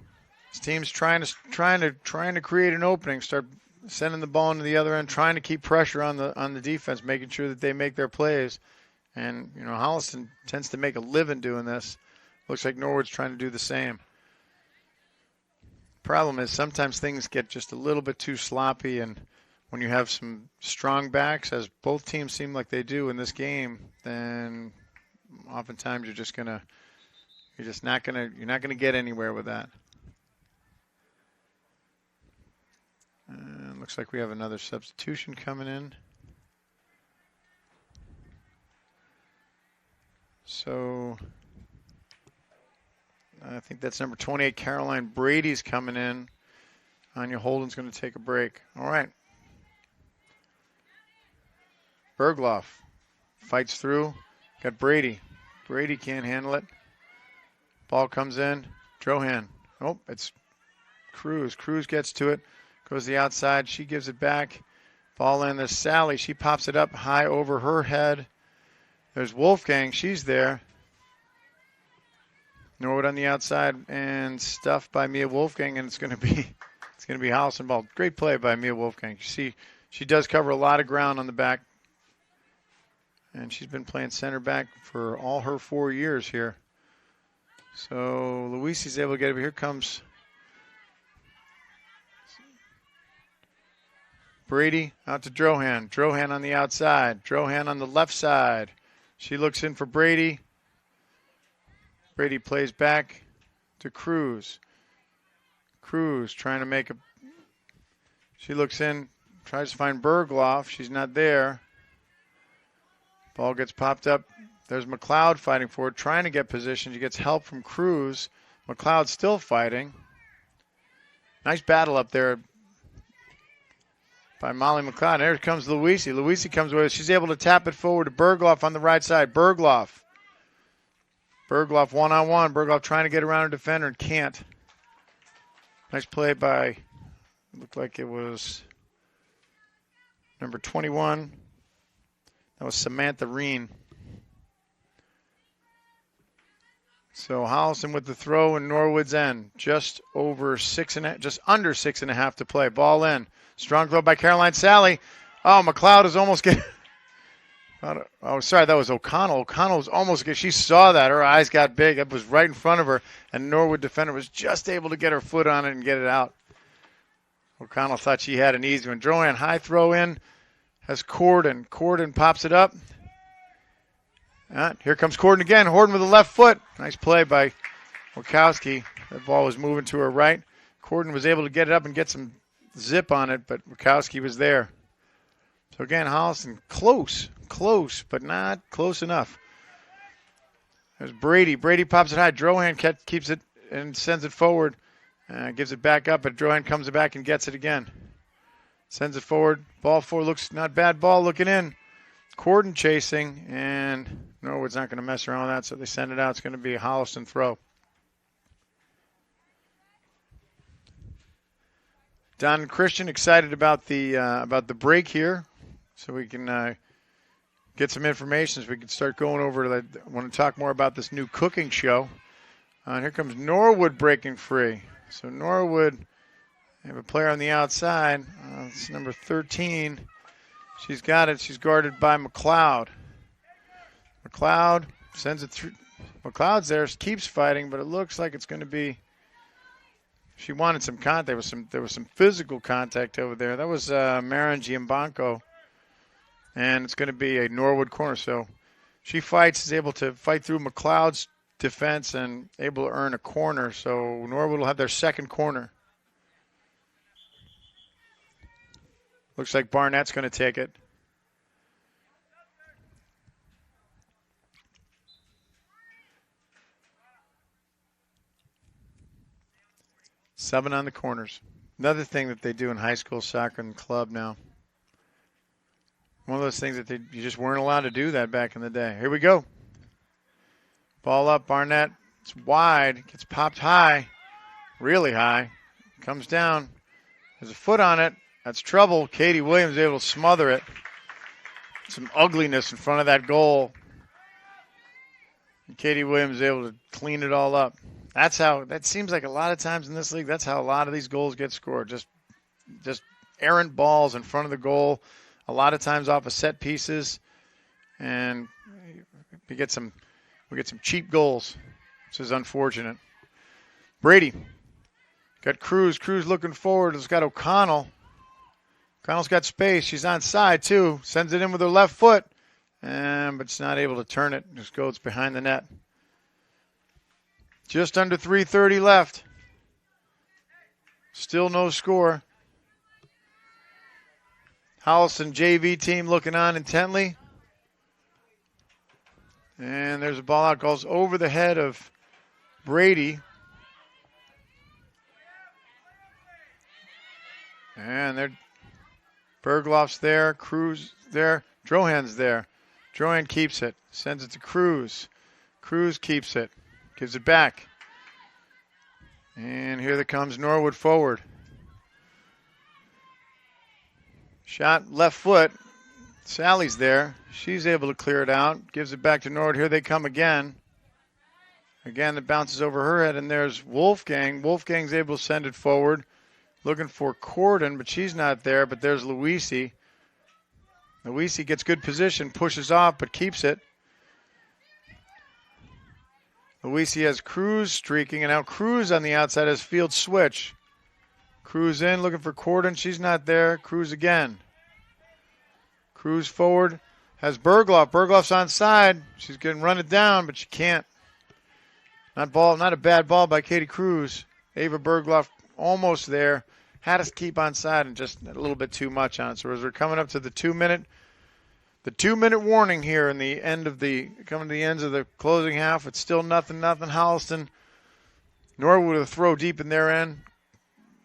this team's trying to create an opening, start sending the ball into the other end, trying to keep pressure on the defense, making sure that they make their plays. And Holliston tends to make a living doing this. Looks like Norwood's trying to do the same. Problem is sometimes things get just a little bit too sloppy, and when you have some strong backs, as both teams seem like they do in this game, then oftentimes you're not gonna get anywhere with that. And looks like we have another substitution coming in. So I think that's number 28, Caroline Brady's coming in. Anya Holden's going to take a break. All right. Bergloff fights through. Got Brady. Brady can't handle it. Ball comes in. Drohan. Oh, it's Cruz. Cruz gets to it. Goes to the outside. She gives it back. Ball in. There's Sally. She pops it up high over her head. There's Wolfgang. She's there. Norwood on the outside and stuffed by Mia Wolfgang, and it's going to be Holliston ball. Great play by Mia Wolfgang. You see, she does cover a lot of ground on the back, and she's been playing center back for all her 4 years here. So Luisi's able to get it. Here comes Brady out to Drohan. Drohan on the outside. Drohan on the left side. She looks in for Brady. Brady plays back to Cruz. Cruz trying to make a... She looks in, tries to find Bergloff. She's not there. Ball gets popped up. There's McLeod fighting for it, trying to get position. She gets help from Cruz. McLeod still fighting. Nice battle up there by Molly McLeod. There comes Luisi. Luisi comes with it. She's able to tap it forward to Bergloff on the right side. Bergloff one-on-one. Bergloff trying to get around a defender and can't. Nice play by, looked like it was number 21. That was Samantha Reen. So Holliston with the throw in Norwood's end. Just under 6.5 to play. Ball in. Strong throw by Caroline Sally. Oh, McLeod is almost getting... Oh, sorry, that was O'Connell. O'Connell was almost, she saw that. Her eyes got big. It was right in front of her, and Norwood defender was just able to get her foot on it and get it out. O'Connell thought she had an easy one. Drohan, high throw in, has Corden. Corden pops it up. Here comes Corden again. Corden with the left foot. Nice play by Wachowski. That ball was moving to her right. Corden was able to get it up and get some zip on it, but Wachowski was there. So again, Holliston close, but not close enough. There's Brady. Brady pops it high. Drohan keeps it and sends it forward. Gives it back up, but Drohan comes back and gets it again. Sends it forward. Ball forward. Looks not bad ball looking in. Corden chasing, and Norwood's not going to mess around with that, so they send it out. It's going to be a Holliston throw. Don and Christian excited about the break here, so we can get some information so we can start going over to I want to talk more about this new cooking show. Here comes Norwood breaking free. So Norwood, they have a player on the outside. It's number 13. She's got it. She's guarded by McLeod. McLeod sends it through. McLeod's there, keeps fighting, but it looks like it's going to be. She wanted some contact. There was some physical contact over there. That was Marin Giambanco. And it's going to be a Norwood corner. So she fights, is able to fight through McLeod's defense and able to earn a corner. So Norwood will have their second corner. Looks like Barnett's going to take it. Seven on the corners. Another thing that they do in high school soccer and club now. One of those things that you just weren't allowed to do that back in the day. Here we go. Ball up, Barnett. It's wide. Gets popped high. Really high. Comes down. There's a foot on it. That's trouble. Katie Williams able to smother it. Some ugliness in front of that goal. And Katie Williams able to clean it all up. That seems like a lot of times in this league, that's how a lot of these goals get scored. Just errant balls in front of the goal. A lot of times off of set pieces. And we get some cheap goals, which is unfortunate. Brady got Cruz. Cruz looking forward. Has got O'Connell. O'Connell's got space. She's on side, too. Sends it in with her left foot. But she's not able to turn it. Just goes behind the net. Just under 3:30 left. Still no score. Holliston JV team looking on intently. And there's a ball out. Goes over the head of Brady. And Bergloff's there. Cruz there. Drohan's there. Drohan keeps it. Sends it to Cruz. Cruz keeps it. Gives it back. And here comes Norwood forward. Shot left foot. Sally's there. She's able to clear it out. Gives it back to Norwood. Here they come again. Again, it bounces over her head, and there's Wolfgang. Wolfgang's able to send it forward. Looking for Corden, but she's not there. But there's Luisi. Luisi gets good position, pushes off, but keeps it. Luisi has Cruz streaking, and now Cruz on the outside has field switch. Cruz in, looking for Corden. She's not there. Cruz again. Cruz forward. Has Bergloff. Bergloff's on side. She's going to run it down, but she can't. Not a bad ball by Katie Cruz. Ava Bergloff almost there. Had us keep on side and just a little bit too much on it. So as we're coming up to the 2-minute warning here in the end of coming to the ends of the closing half. It's still nothing. Holliston. Norwood with a throw deep in their end.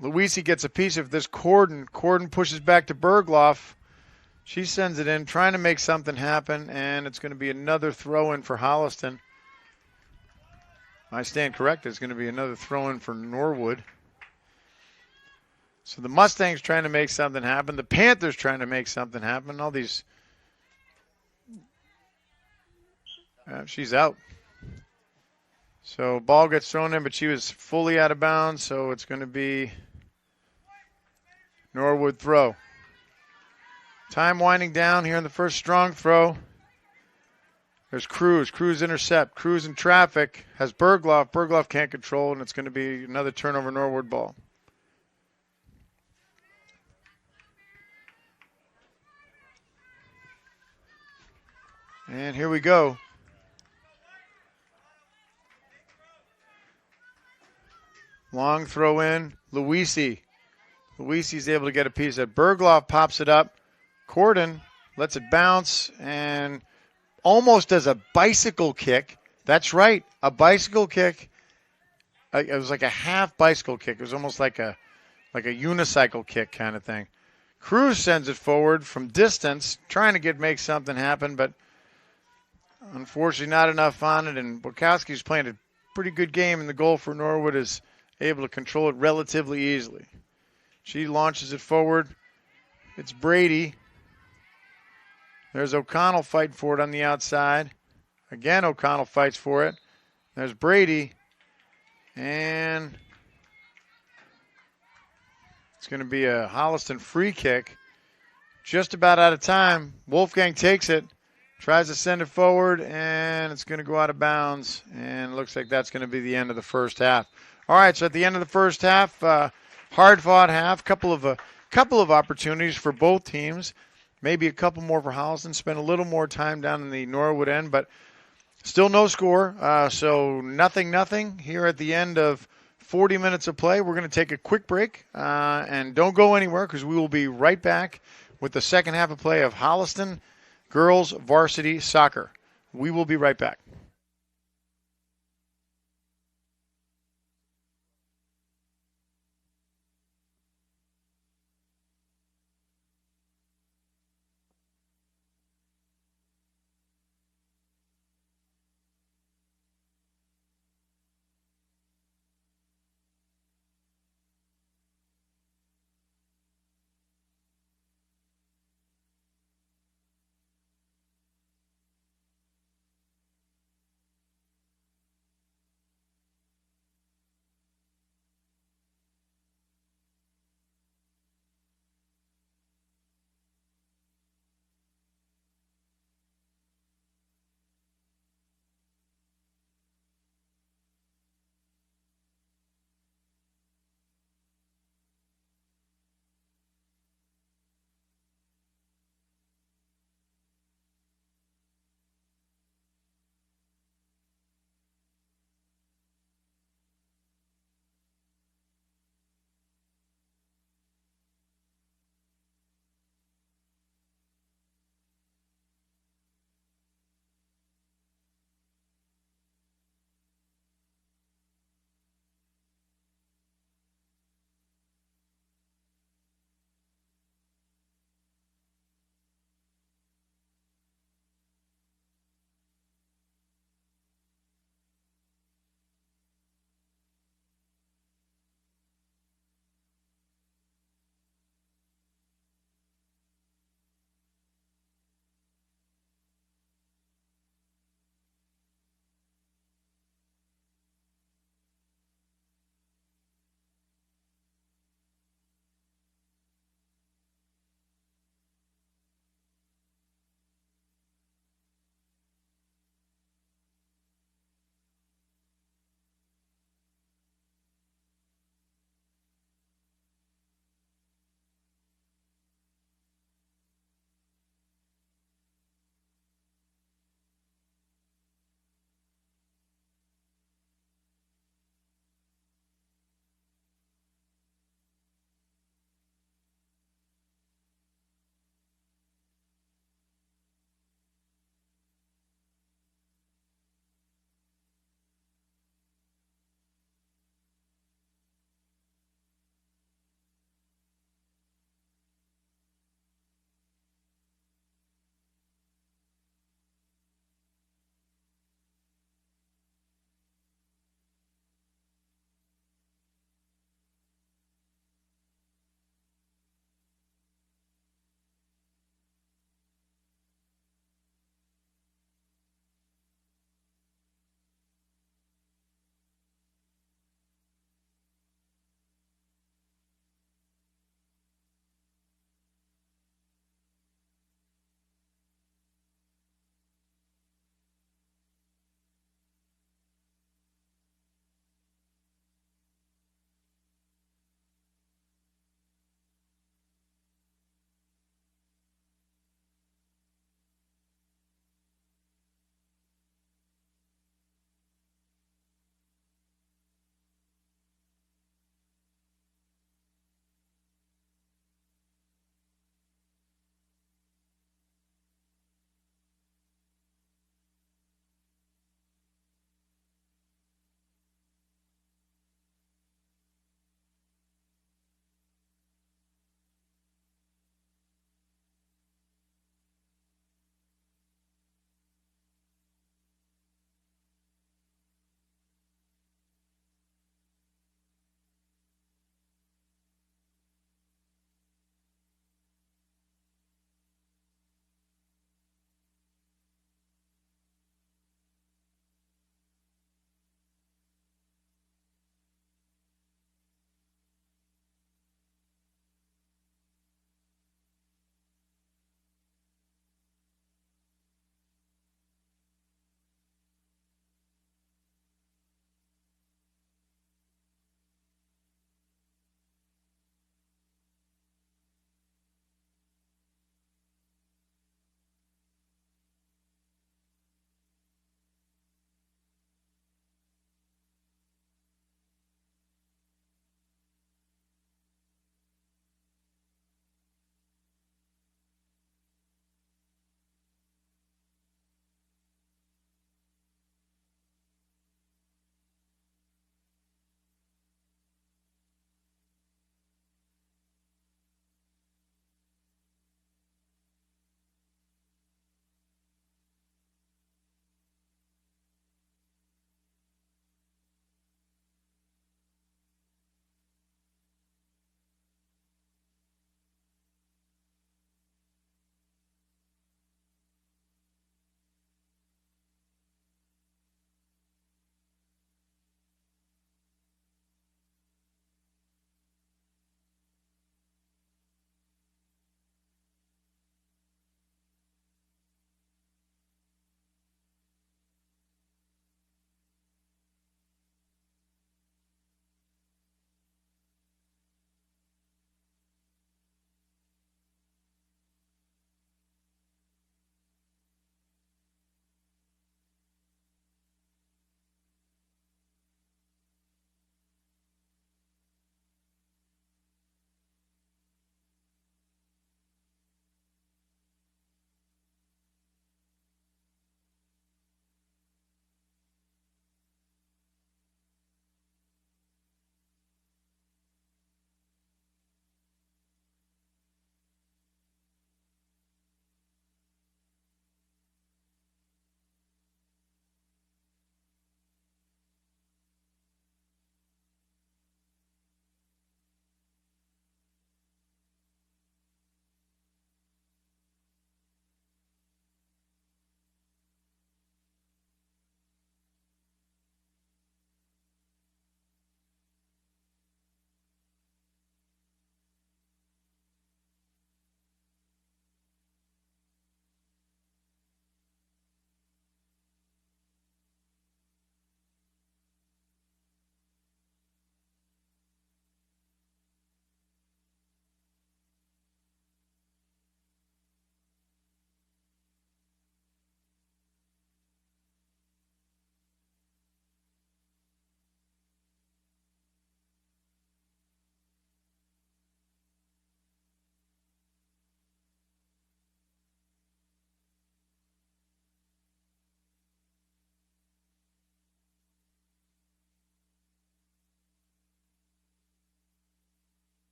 Luisi gets a piece of this Corden. Corden pushes back to Bergloff. She sends it in, trying to make something happen, and it's going to be another throw-in for Holliston. I stand corrected. It's going to be another throw-in for Norwood. So the Mustangs trying to make something happen. The Panthers trying to make something happen. All these... she's out. So ball gets thrown in, but she was fully out of bounds, so it's going to be Norwood throw. Time winding down here in the first strong throw. There's Cruz. Cruz intercept. Cruz in traffic. Has Bergloff. Bergloff can't control, and it's going to be another turnover Norwood ball. And here we go. Long throw in. Luisi. Luisi's able to get a piece of it. Bergloff pops it up. Corden lets it bounce and almost does a bicycle kick. That's right, a bicycle kick. It was like a half bicycle kick. It was almost like a unicycle kick kind of thing. Cruz sends it forward from distance, trying to make something happen, but unfortunately not enough on it. And Bukowski's playing a pretty good game, and the goal for Norwood is able to control it relatively easily. She launches it forward. It's Brady. There's O'Connell fighting for it on the outside. Again, O'Connell fights for it. There's Brady. And it's going to be a Holliston free kick. Just about out of time. Wolfgang takes it. Tries to send it forward, and it's going to go out of bounds. And it looks like that's going to be the end of the first half. All right, so at the end of the first half, hard-fought half, couple of opportunities for both teams. Maybe a couple more for Holliston. Spent a little more time down in the Norwood end, but still no score. So nothing here at the end of 40 minutes of play. We're going to take a quick break, and don't go anywhere because we will be right back with the second half of play of Holliston Girls Varsity Soccer. We will be right back.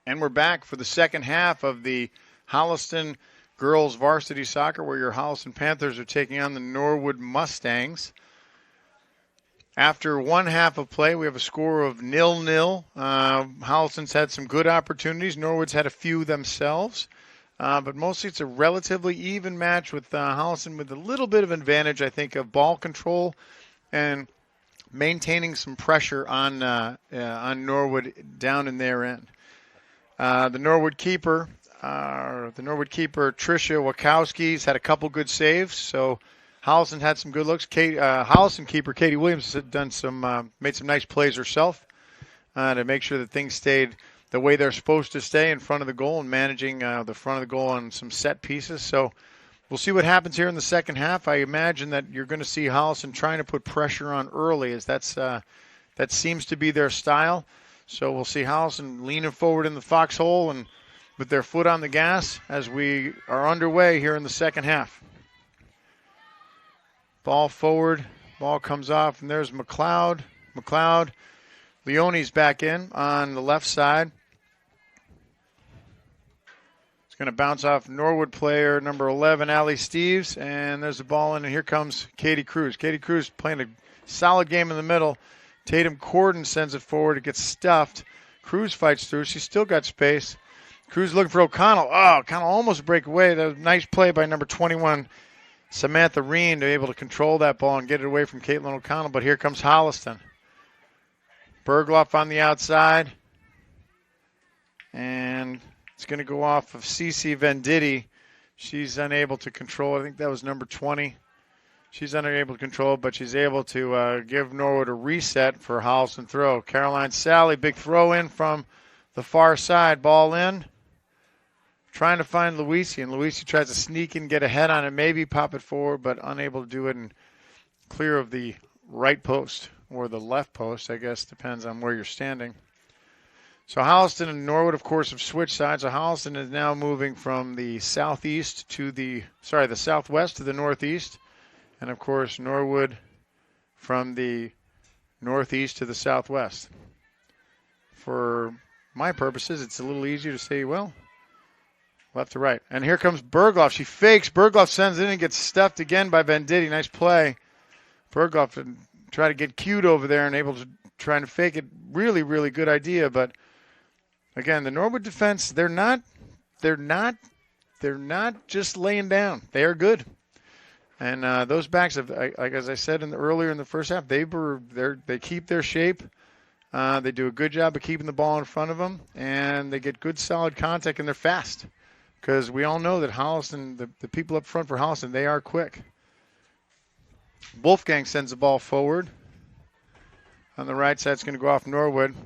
And we're back for the second half of the Holliston girls varsity soccer, where your Holliston Panthers are taking on the Norwood Mustangs. After one half of play, we have a score of 0-0. Holliston's had some good opportunities. Norwood's had a few themselves. But mostly it's a relatively even match with Holliston with a little bit of advantage, I think, of ball control and maintaining some pressure on Norwood down in their end. The Norwood keeper, Tricia Wachowski's had a couple good saves, so Holliston had some good looks. Holliston keeper Katie Williams has done made some nice plays herself to make sure that things stayed the way they're supposed to stay in front of the goal and managing the front of the goal on some set pieces. So we'll see what happens here in the second half. I imagine that you're going to see Holliston trying to put pressure on early, as that seems to be their style. So we'll see Holliston leaning forward in the foxhole and with their foot on the gas as we are underway here in the second half. Ball forward, ball comes off, and there's McLeod. Leone's back in on the left side. It's going to bounce off Norwood player number 11, Allie Steves, and there's the ball in, and here comes Katie Cruz. Katie Cruz playing a solid game in the middle. Tatum Corden sends it forward. It gets stuffed. Cruz fights through. She's still got space. Cruz looking for O'Connell. Oh, O'Connell almost break away. That was a nice play by number 21, Samantha Reen, to be able to control that ball and get it away from Caitlin O'Connell. But here comes Holliston. Bergloff on the outside. And it's going to go off of Cece Venditti. She's unable to control. I think that was number 20. She's unable to control it, but she's able to give Norwood a reset for Holliston throw. Caroline Sally, big throw in from the far side. Ball in. Trying to find Luisi, and Luisi tries to sneak and get ahead on it, maybe pop it forward, but unable to do it and clear of the right post or the left post, I guess, depends on where you're standing. So Holliston and Norwood, of course, have switched sides. So Holliston is now moving from the southwest to the northeast. And, of course, Norwood from the northeast to the southwest. For my purposes, it's a little easier to say, well, left to right. And here comes Bergloff. She fakes. Bergloff sends it in and gets stuffed again by Venditti. Nice play. Bergloff tried to get cute over there and able to try and fake it. Really, really good idea. But, again, the Norwood defense, they're not just laying down. They are good. And those backs, like as I said earlier in the first half, they keep their shape. They do a good job of keeping the ball in front of them, and they get good, solid contact, and they're fast. Because we all know that Holliston, the people up front for Holliston, they are quick. Wolfgang sends the ball forward. On the right side, it's going to go off Norwood.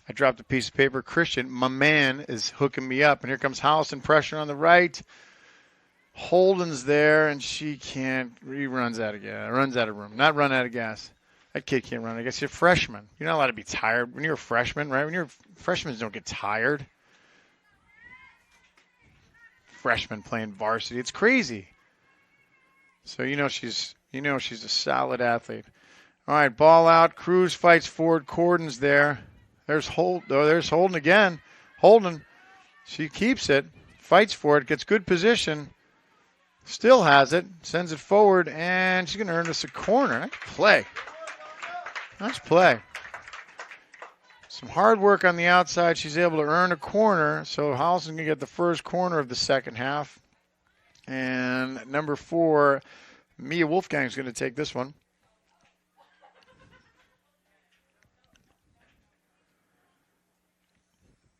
I dropped a piece of paper. Christian, my man, is hooking me up. And here comes Holliston, pressure on the right. Holden's there, and she can't. He runs out of gas. Runs out of room. Not run out of gas. That kid can't run. I guess you're a freshman. You're not allowed to be tired when you're a freshman, right? Freshmen don't get tired. Freshman playing varsity. It's crazy. So she's a solid athlete. All right, ball out. Cruz fights forward. Corden's there. There's Holden again. Holden. She keeps it. Fights for it. Gets good position. Still has it. Sends it forward, and she's going to earn us a corner. Nice play. Nice play. Some hard work on the outside. She's able to earn a corner, so Holliston's going to get the first corner of the second half. And number 4, Mia Wolfgang is going to take this one.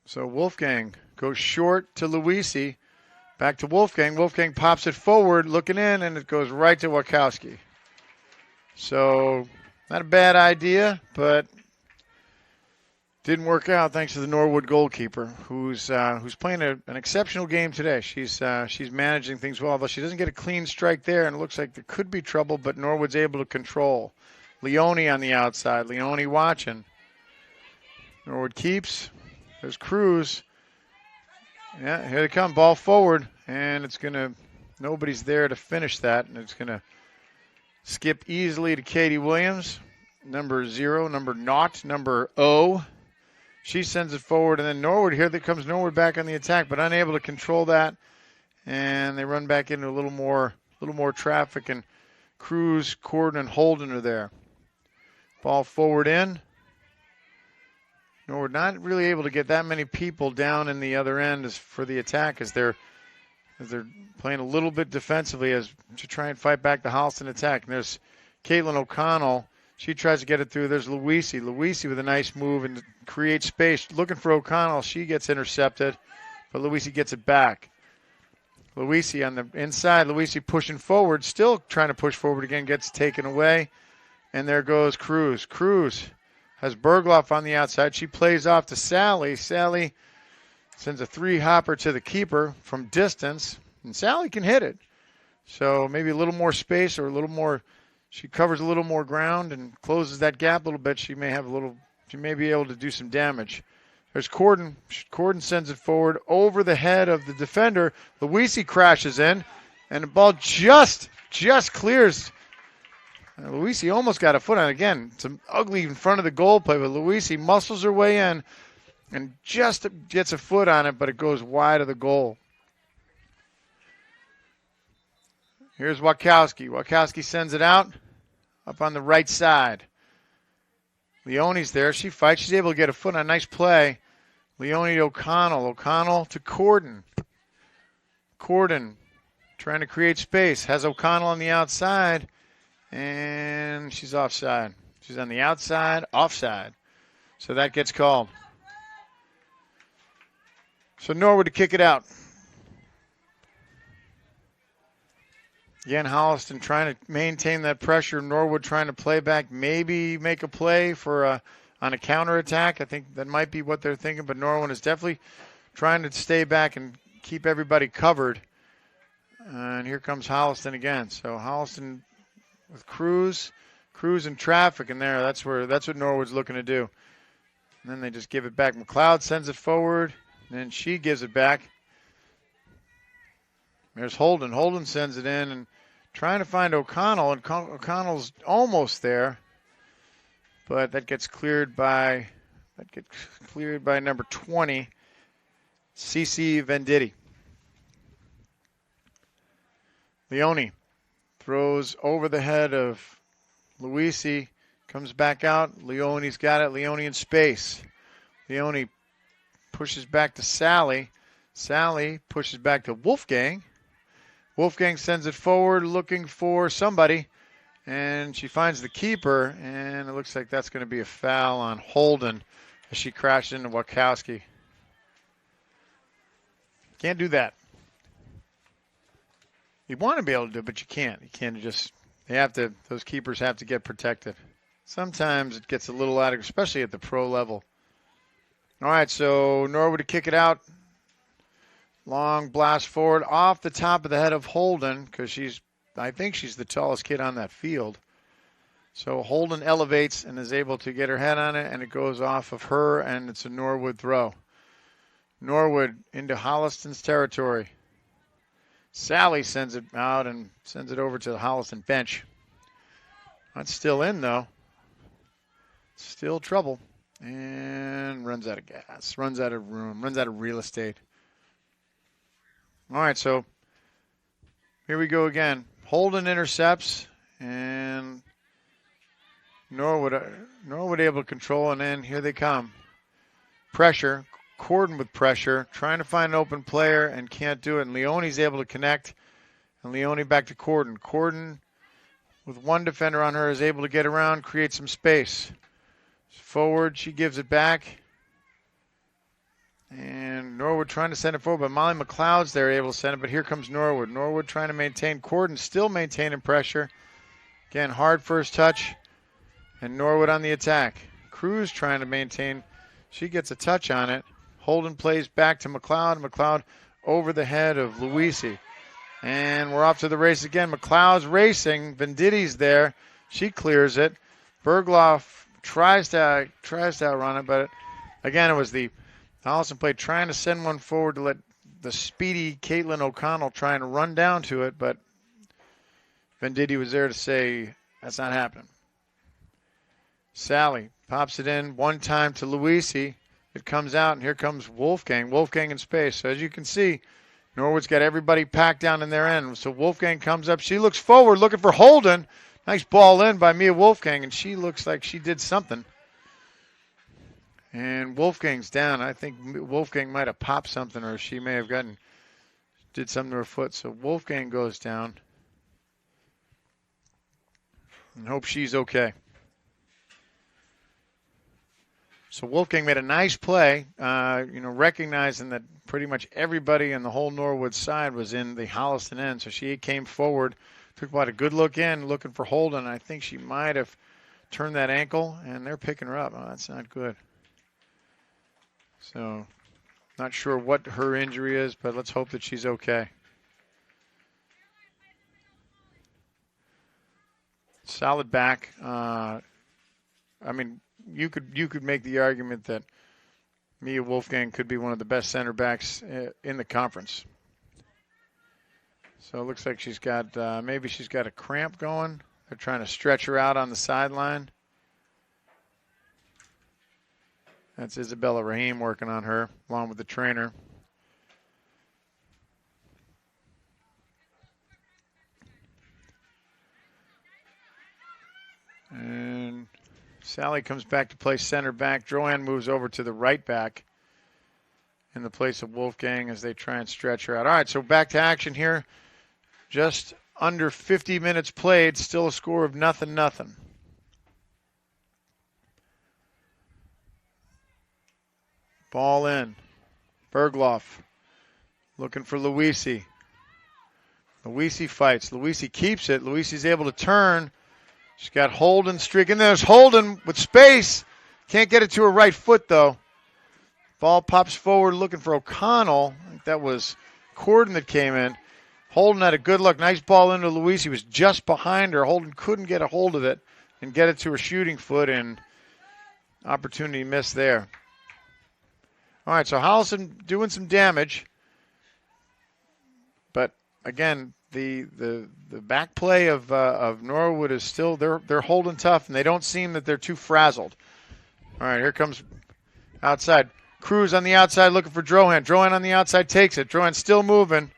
So Wolfgang goes short to Luisi. Back to Wolfgang. Wolfgang pops it forward, looking in, and it goes right to Wachowski. So not a bad idea, but didn't work out thanks to the Norwood goalkeeper, who's playing an exceptional game today. She's managing things well, although she doesn't get a clean strike there, and it looks like there could be trouble, but Norwood's able to control. Leone on the outside. Leone watching. Norwood keeps. There's Cruz. Yeah, here they come. Ball forward, and nobody's there to finish that, and it's going to skip easily to Katie Williams. Number 0, number 0, number O. She sends it forward, and then Norwood, here that comes Norwood back on the attack, but unable to control that. And they run back into a little more traffic, and Cruz, Corden, and Holden are there. Ball forward in. Norwood not really able to get that many people down in the other end as for the attack as they're playing a little bit defensively as to try and fight back the Holliston attack. And there's Caitlin O'Connell. She tries to get it through. There's Luisi. Luisi with a nice move and creates space. Looking for O'Connell. She gets intercepted, but Luisi gets it back. Luisi on the inside. Luisi pushing forward. Still trying to push forward again. Gets taken away. And there goes Cruz. Cruz has Bergloff on the outside. She plays off to Sally. Sally sends a three-hopper to the keeper from distance. And Sally can hit it. So maybe a little more space or a little more. She covers a little more ground and closes that gap a little bit. She may be able to do some damage. There's Corden. Corden sends it forward over the head of the defender. Luisi crashes in, and the ball just clears. Luisi almost got a foot on it. Again, it's ugly in front of the goal play, but Luisi muscles her way in and just gets a foot on it, but it goes wide of the goal. Here's Wachowski. Wachowski sends it out up on the right side. Leone's there. She fights. She's able to get a foot on a nice play. Leone to O'Connell. O'Connell to Corden. Corden trying to create space. Has O'Connell on the outside. And she's offside. She's on the outside, offside. So that gets called. So Norwood to kick it out. Again, Holliston trying to maintain that pressure. Norwood trying to play back, maybe make a play for on a counterattack. I think that might be what they're thinking, but Norwood is definitely trying to stay back and keep everybody covered. And here comes Holliston again. So Holliston with Cruz in traffic in there. That's what Norwood's looking to do. And then they just give it back. McLeod sends it forward, and then she gives it back. There's Holden. Holden sends it in and trying to find O'Connell, and O'Connell's almost there, but that gets cleared by number 20, CC Venditti. Leone throws over the head of Luisi, comes back out. Leone's got it. Leone in space. Leone pushes back to Sally. Sally pushes back to Wolfgang. Wolfgang sends it forward looking for somebody, and she finds the keeper, and it looks like that's going to be a foul on Holden as she crashed into Wachowski. Can't do that. You want to be able to do it, but you can't. You can't just, those keepers have to get protected. Sometimes it gets a little out of, especially at the pro level. All right, so Norwood to kick it out. Long blast forward off the top of the head of Holden because I think she's the tallest kid on that field. So Holden elevates and is able to get her head on it, and it goes off of her, and it's a Norwood throw. Norwood into Holliston's territory. Sally sends it out and sends it over to the Holliston bench. That's still in, though. Still trouble. And runs out of gas, runs out of room, runs out of real estate. All right, so here we go again. Holden intercepts, and Norwood able to control, and then here they come. Pressure, Corden with pressure, trying to find an open player and can't do it. And Leone's able to connect, and Leone back to Corden. Corden, with one defender on her, is able to get around, create some space. Forward, she gives it back. And Norwood trying to send it forward, but Molly McLeod's there able to send it, but here comes Norwood. Norwood trying to maintain. Corden still maintaining pressure. Again, hard first touch. And Norwood on the attack. Cruz trying to maintain. She gets a touch on it. Holden plays back to McLeod. McLeod over the head of Luisi. And we're off to the race again. McLeod's racing. Venditti's there. She clears it. Bergloff tries to outrun it, but again, it was the Holliston play trying to send one forward to let the speedy Caitlin O'Connell trying to run down to it, but Venditti was there to say that's not happening. Sally pops it in one time to Luisi. It comes out, and here comes Wolfgang. Wolfgang in space. So as you can see, Norwood's got everybody packed down in their end. So Wolfgang comes up. She looks forward, looking for Holden. Nice ball in by Mia Wolfgang, and she looks like she did something. And Wolfgang's down. I think Wolfgang might have popped something, or she may have did something to her foot. So Wolfgang goes down. And hope she's okay. So Wolfgang made a nice play, recognizing that pretty much everybody in the whole Norwood side was in the Holliston end. So she came forward, took about a good look in, looking for Holden. I think she might have turned that ankle, and they're picking her up. Oh, that's not good. So not sure what her injury is, but let's hope that she's okay. Solid back. You could make the argument that Mia Wolfgang could be one of the best center backs in the conference. So it looks like she's got maybe she's got a cramp going. They're trying to stretch her out on the sideline. That's Isabella Rahim working on her along with the trainer. And Sally comes back to play center back. Joanne moves over to the right back in the place of Wolfgang as they try and stretch her out. All right, so back to action here. Just under 50 minutes played, still a score of 0-0. Ball in. Bergloff looking for Luisi. Luisi fights. Luisi keeps it. Luisi's able to turn. She's got Holden streaking. There's Holden with space. Can't get it to her right foot, though. Ball pops forward looking for O'Connell. I think that was Corden that came in. Holden had a good look. Nice ball into Luisi. He was just behind her. Holden couldn't get a hold of it and get it to her shooting foot, and opportunity missed there. All right, so Holliston doing some damage. But, again, the back play of Norwood is still, they're holding tough, and they don't seem that they're too frazzled. All right, here comes outside. Cruz on the outside looking for Drohan. Drohan on the outside takes it. Drohan still moving.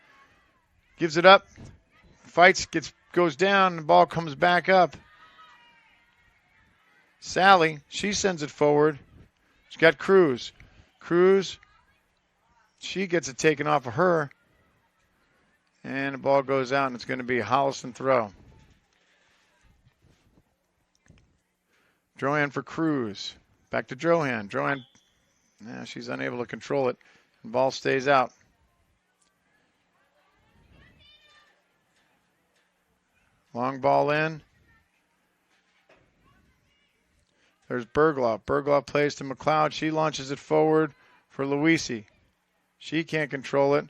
Gives it up. Fights, goes down, the ball comes back up. Sally, she sends it forward. She's got Cruz. Cruz, she gets it taken off of her. And the ball goes out, and it's going to be a Holliston throw. Drohan for Cruz. Back to Drohan. Drohan, she's unable to control it. The ball stays out. Long ball in. There's Bergloff. Bergloff plays to McLeod. She launches it forward for Luisi. She can't control it.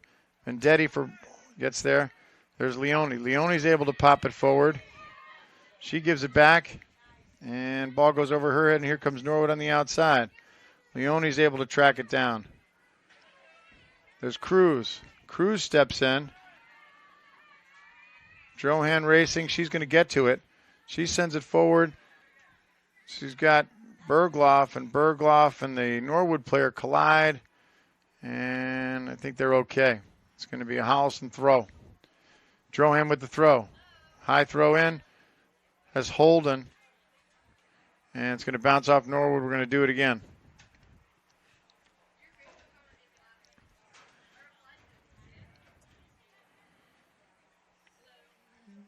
Vendetti gets there. There's Leone. Leone's able to pop it forward. She gives it back. And ball goes over her head, and here comes Norwood on the outside. Leone's able to track it down. There's Cruz. Cruz steps in. Drohan racing. She's going to get to it. She sends it forward. She's got Bergloff and the Norwood player collide. And I think they're okay. It's going to be a Holliston throw. Drohan with the throw. High throw in. Has Holden. And it's going to bounce off Norwood. We're going to do it again.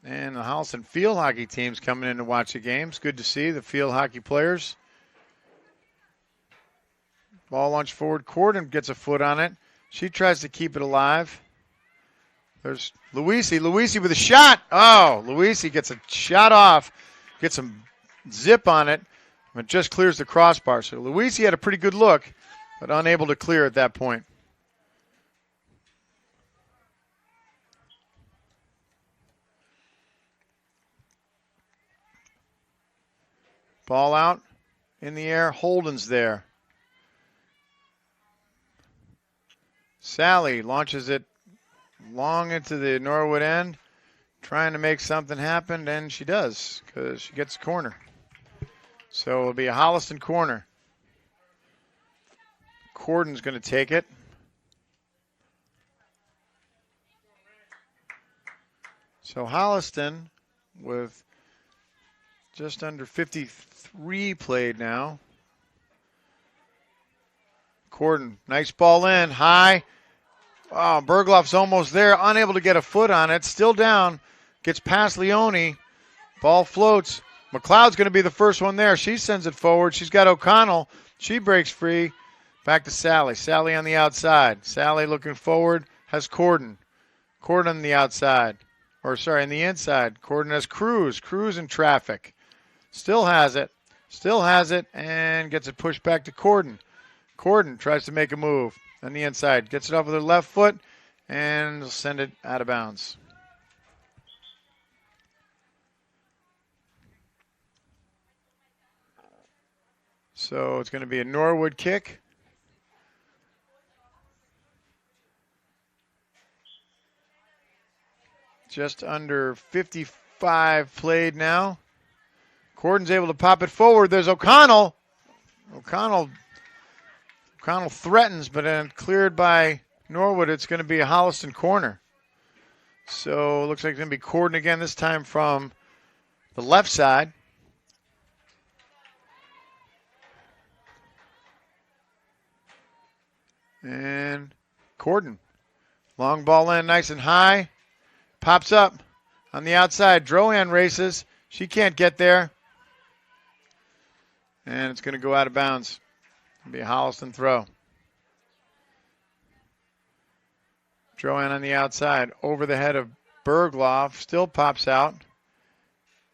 And the Holliston field hockey team's coming in to watch the games. Good to see the field hockey players. Ball launched forward. Corden gets a foot on it. She tries to keep it alive. There's Luisi. Luisi with a shot. Oh, Luisi gets a shot off. Gets some zip on it. But just clears the crossbar. So Luisi had a pretty good look, but unable to clear at that point. Ball out in the air. Holden's there. Sally launches it long into the Norwood end, trying to make something happen, and she does because she gets a corner. So it'll be a Holliston corner. Corden's going to take it. So Holliston with just under 53 played now. Corden, nice ball in, high. Oh, Bergloff's almost there, unable to get a foot on it. Still down, gets past Leone. Ball floats. McLeod's going to be the first one there. She sends it forward. She's got O'Connell. She breaks free. Back to Sally. Sally on the outside. Sally looking forward has Corden. Corden on the outside. Or, sorry, on the inside. Corden has Cruz. Cruz in traffic. Still has it. Still has it and gets it pushed back to Corden. Corden tries to make a move on the inside. Gets it off with her left foot and will send it out of bounds. So it's going to be a Norwood kick. Just under 55 played now. Corden's able to pop it forward. There's O'Connell. O'Connell threatens, but then cleared by Norwood. It's going to be a Holliston corner. So it looks like it's going to be Corden again, this time from the left side. And Corden. Long ball in, nice and high. Pops up on the outside. Drohan races. She can't get there. And it's going to go out of bounds. It'll be a Holliston throw. Drohan on the outside. Over the head of Bergloff. Still pops out.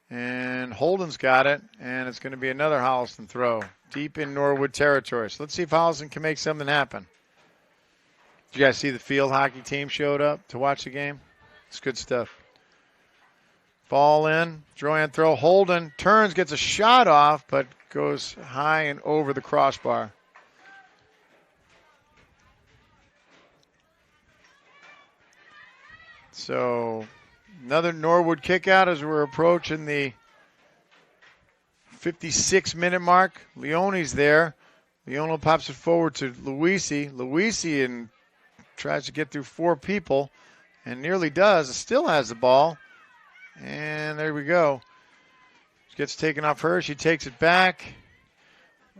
And Holden's got it. And it's going to be another Holliston throw. Deep in Norwood territory. So let's see if Holliston can make something happen. Did you guys see the field hockey team showed up to watch the game? It's good stuff. Ball in. Drohan throw. Holden turns, gets a shot off, but goes high and over the crossbar. So another Norwood kick out as we're approaching the 56-minute mark. Leone's there. Leone pops it forward to Luisi. Luisi and tries to get through four people and nearly does. Still has the ball. And there we go. She gets taken off her. She takes it back.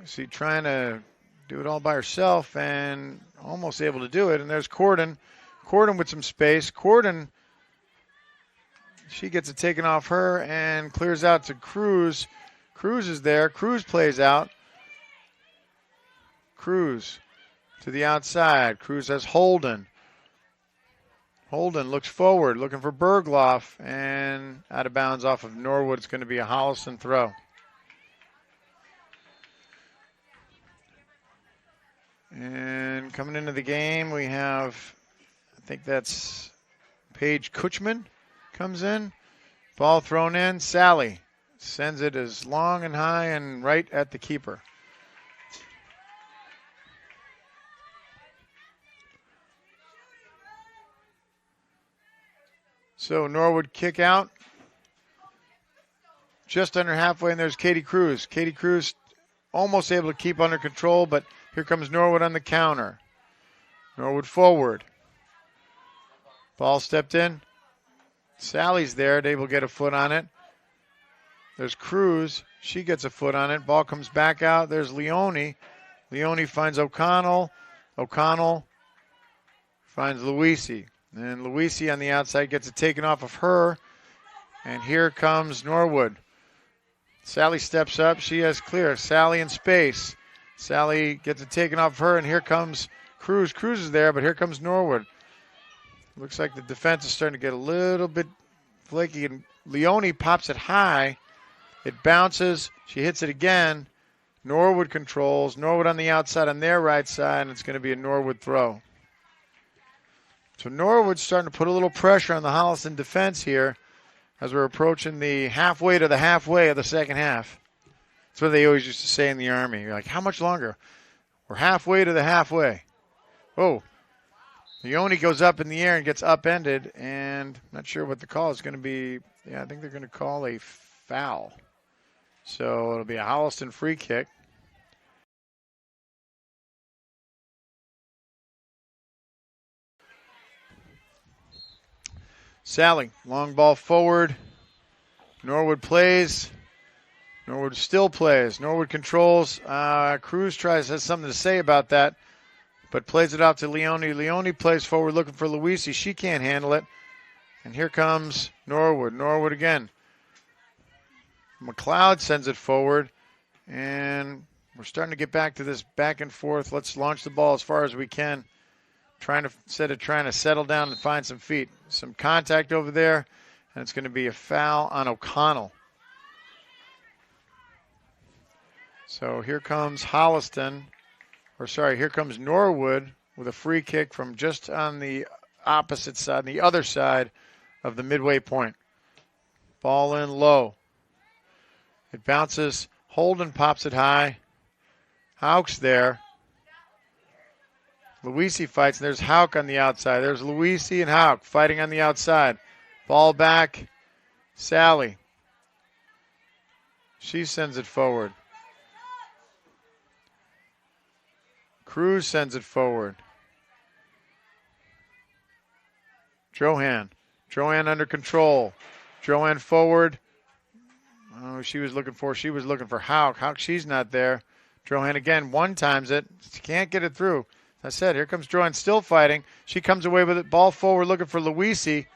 She trying to do it all by herself and almost able to do it. And there's Corden. Corden with some space. Corden, she gets it taken off her and clears out to Cruz. Cruz is there. Cruz plays out. Cruz to the outside. Cruz has Holden. Holden looks forward, looking for Bergloff, and out of bounds off of Norwood. It's going to be a Holliston throw. And coming into the game, we have, I think that's Paige Kutchman comes in. Ball thrown in. Sally sends it as long and high and right at the keeper. So Norwood kick out. Just under halfway, and there's Katie Cruz. Katie Cruz almost able to keep under control, but here comes Norwood on the counter. Norwood forward. Ball stepped in. Sally's there, able to get a foot on it. There's Cruz. She gets a foot on it. Ball comes back out. There's Leone. Leone finds O'Connell. O'Connell finds Luisi. And Luisi on the outside gets it taken off of her. And here comes Norwood. Sally steps up. She has clear. Sally in space. Sally gets it taken off of her. And here comes Cruz. Cruz is there, but here comes Norwood. Looks like the defense is starting to get a little bit flaky. And Leone pops it high. It bounces. She hits it again. Norwood controls. Norwood on the outside on their right side. And it's going to be a Norwood throw. So Norwood's starting to put a little pressure on the Holliston defense here as we're approaching the halfway to the halfway of the second half. That's what they always used to say in the Army. You're like, how much longer? We're halfway to the halfway. Oh, Leone goes up in the air and gets upended, and not sure what the call is going to be. Yeah, I think they're going to call a foul. So it'll be a Holliston free kick. Sally, long ball forward. Norwood plays. Norwood still plays. Norwood controls. Cruz has something to say about that, but plays it out to Leone. Leone plays forward looking for Luisi. She can't handle it. And here comes Norwood. Norwood again. McLeod sends it forward. And we're starting to get back to this back and forth. Let's launch the ball as far as we can. Instead of trying to settle down and find some feet. Some contact over there. And it's going to be a foul on O'Connell. So here comes Holliston. Here comes Norwood with a free kick from just on the opposite side, the other side of the midway point. Ball in low. It bounces. Holden pops it high. Hauk's there. Luisi fights, and there's Hauk on the outside. There's Luisi and Hauk fighting on the outside. Ball back. Sally. She sends it forward. Cruz sends it forward. Johan. Johan under control. Johan forward. Oh, she was looking for Hauk. Hauk, she's not there. Johan again, one times it. She can't get it through. As I said, here comes Johan still fighting. She comes away with it. Ball forward looking for Luisi.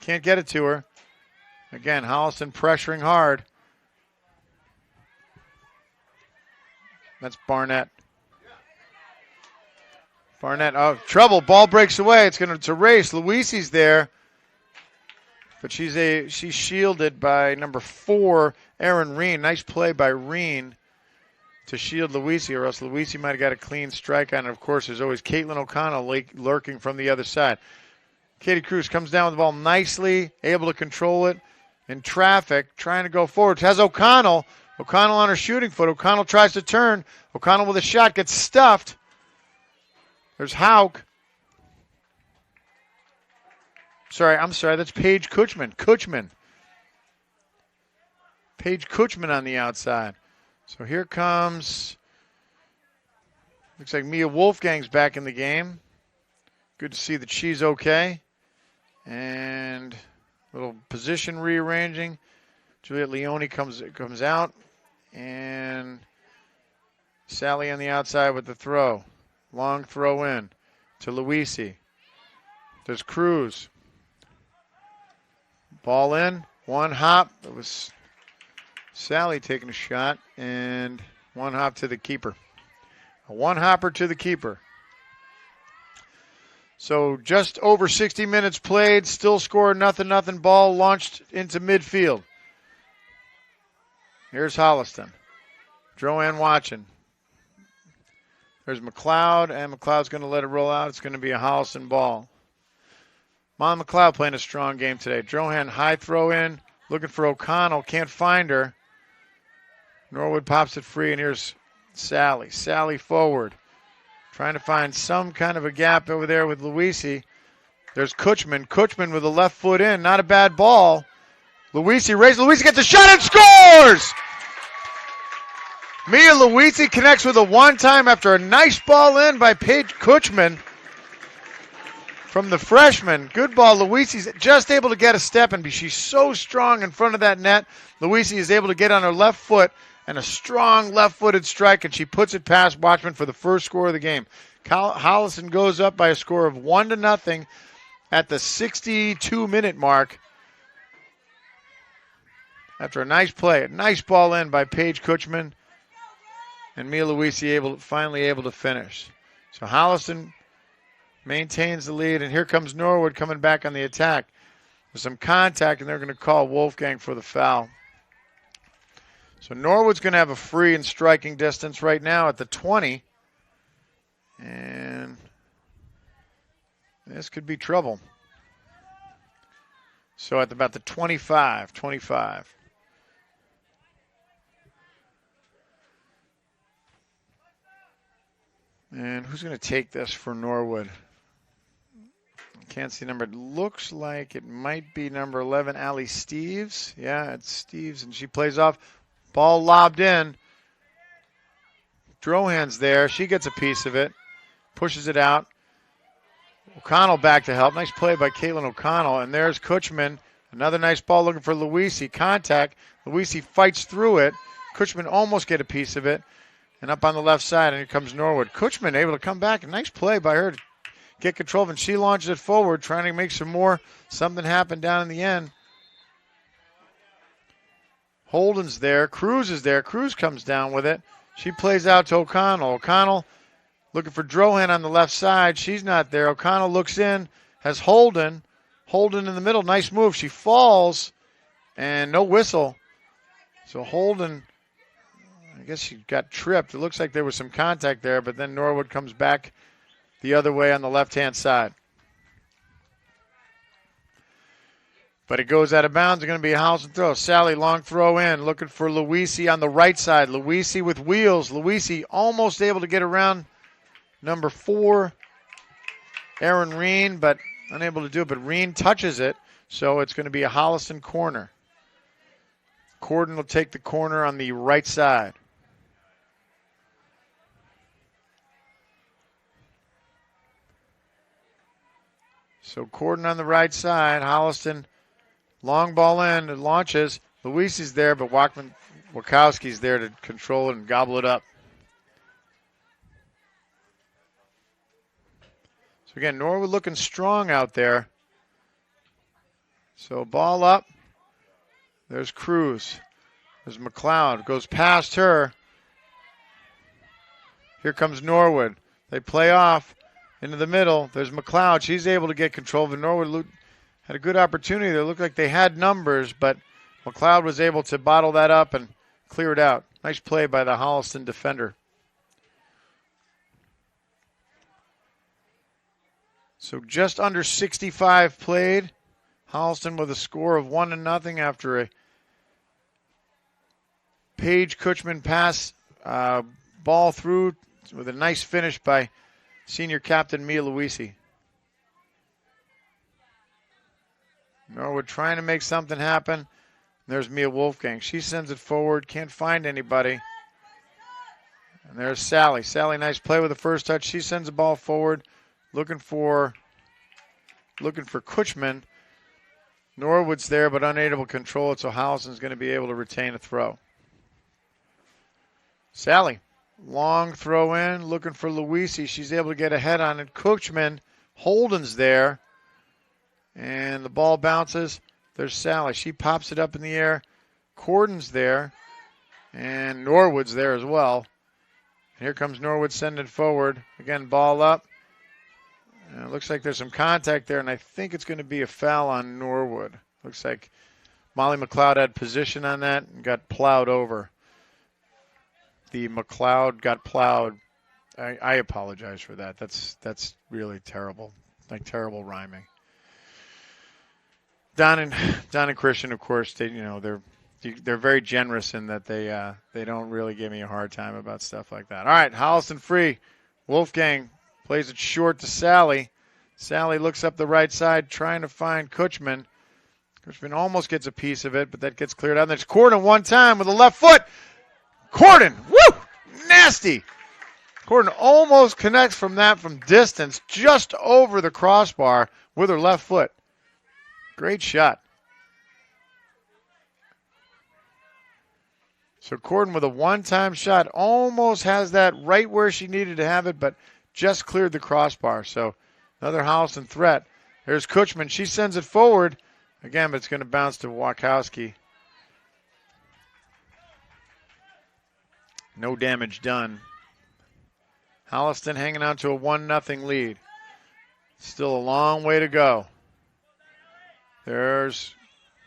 Can't get it to her. Again, Holliston pressuring hard. That's Barnett. Barnett, trouble. Ball breaks away. It's a race. Luisi's there. But she's shielded by number 4, Erin Reen. Nice play by Reen to shield Luisi, or else Luisi might have got a clean strike on it. Of course, there's always Caitlin O'Connell lurking from the other side. Katie Cruz comes down with the ball nicely, able to control it in traffic, trying to go forward. Has O'Connell. O'Connell on her shooting foot. O'Connell tries to turn. O'Connell with a shot gets stuffed. There's Hauk. I'm sorry, that's Paige Kutchman. Paige Kutchman on the outside. So here comes, looks like Mia Wolfgang's back in the game. Good to see that she's okay. And a little position rearranging. Juliet Leone comes out. And Sally on the outside with the throw. Long throw in to Luisi. There's Cruz. Ball in, one hop. It was Sally taking a shot, and one hop to the keeper. A one-hopper to the keeper. So just over 60 minutes played, still scored nothing. Ball launched into midfield. Here's Holliston. Joanne watching. There's McLeod, and McLeod's going to let it roll out. It's going to be a Holliston ball. Mon McLeod playing a strong game today. Johan high throw in, looking for O'Connell, can't find her. Norwood pops it free, and here's Sally. Sally forward, trying to find some kind of a gap over there with Luisi. There's Kutchman. Kutchman with a left foot in, not a bad ball. Luisi raises. Luisi gets a shot and scores! Mia Luisi connects with a one-time after a nice ball in by Paige Kutchman. From the freshman. Good ball. Luisi's just able to get a step, and she's so strong in front of that net. Luisi is able to get on her left foot and a strong left-footed strike, and she puts it past Watchman for the first score of the game. Holliston goes up by a score of 1-0 at the 62-minute mark after a nice play. A nice ball in by Paige Kutchman, and Mia Luisi finally able to finish. So Holliston maintains the lead, and here comes Norwood coming back on the attack. There's some contact, and they're going to call Wolfgang for the foul. So Norwood's going to have a free in striking distance right now at the 20. And this could be trouble. So at about the 25. And who's going to take this for Norwood? Can't see number. It looks like it might be number 11, Allie Steves. Yeah, it's Steves, and she plays off. Ball lobbed in. Drohan's there. She gets a piece of it. Pushes it out. O'Connell back to help. Nice play by Caitlin O'Connell. And there's Kutchman. Another nice ball looking for Luisi. Contact. Luisi fights through it. Kutchman almost get a piece of it. And up on the left side, and here comes Norwood. Kutchman able to come back. A nice play by her to get control of it. And she launches it forward, trying to make some more. Something happened down in the end. Holden's there. Cruz is there. Cruz comes down with it. She plays out to O'Connell. O'Connell looking for Drohan on the left side. She's not there. O'Connell looks in, has Holden. Holden in the middle. Nice move. She falls, and no whistle. So Holden, I guess she got tripped. It looks like there was some contact there, but then Norwood comes back the other way on the left-hand side. But it goes out of bounds. It's going to be a Holliston throw. Sally, long throw in, looking for Luisi on the right side. Luisi with wheels. Luisi almost able to get around number 4, Aaron Reen, but unable to do it. But Reen touches it, so it's going to be a Holliston corner. Corden will take the corner on the right side. So Corden on the right side. Holliston, long ball in. It launches. Luisi's there, but Wachowski's there to control it and gobble it up. So again, Norwood looking strong out there. So ball up. There's Cruz. There's McLeod. Goes past her. Here comes Norwood. They play off into the middle. There's McLeod. She's able to get control of it. Norwood had a good opportunity. It looked like they had numbers, but McLeod was able to bottle that up and clear it out. Nice play by the Holliston defender. So just under 65 played. Holliston with a score of 1-0 after a Paige Kutchman pass, ball through with a nice finish by senior captain Mia Luisi. Norwood trying to make something happen. There's Mia Wolfgang. She sends it forward, can't find anybody. And there's Sally. Sally, nice play with the first touch. She sends the ball forward, looking for Kutchman. Norwood's there, but unable to control it, so Holliston's going to be able to retain a throw. Sally, long throw in, looking for Luisi. She's able to get ahead on it. Kutchman, Holden's there, and the ball bounces. There's Sally. She pops it up in the air. Corden's there, and Norwood's there as well. And here comes Norwood sending it forward. Again, ball up. And it looks like there's some contact there, and I think it's going to be a foul on Norwood. Looks like Molly McLeod had position on that and got plowed over. The McLeod got plowed. I apologize for that. That's really terrible, like terrible rhyming. Don and Christian, of course, they're very generous in that they don't really give me a hard time about stuff like that. All right, Holliston free. Wolfgang plays it short to Sally. Sally looks up the right side, trying to find Kutchman. Kutchman almost gets a piece of it, but that gets cleared out. And there's Corden one time with a left foot. Corden, woo, nasty. Corden almost connects from distance, just over the crossbar with her left foot. Great shot. So Corden with a one-time shot, almost has that right where she needed to have it, but just cleared the crossbar. So another Holliston threat. There's Kutchman. She sends it forward. Again, but it's going to bounce to Wachowski. No damage done. Holliston hanging on to a 1-0 lead. Still a long way to go. There's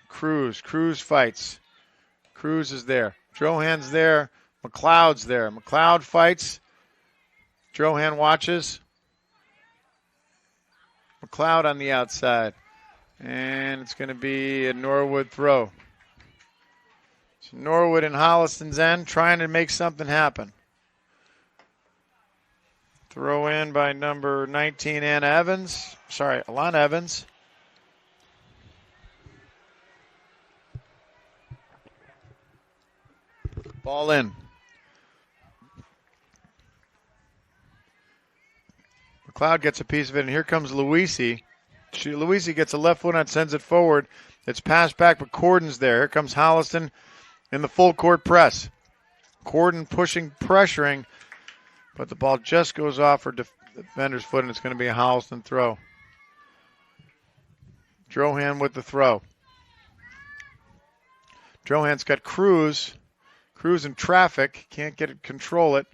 Cruz. Cruz fights. Cruz is there. Drohan's there. McLeod's there. McLeod fights. Drohan watches. McLeod on the outside. And it's going to be a Norwood throw. So Norwood in Holliston's end trying to make something happen. Throw in by number 19, Alana Evans. Ball in. McLeod gets a piece of it, and here comes Luisi. Luisi gets a left foot on, sends it forward. It's passed back, but Corden's there. Here comes Holliston in the full court press. Corden pushing, pressuring, but the ball just goes off for defender's foot, and it's going to be a Holliston throw. Drohan with the throw. Drohan's got Cruz. Cruz in traffic. Can't control it.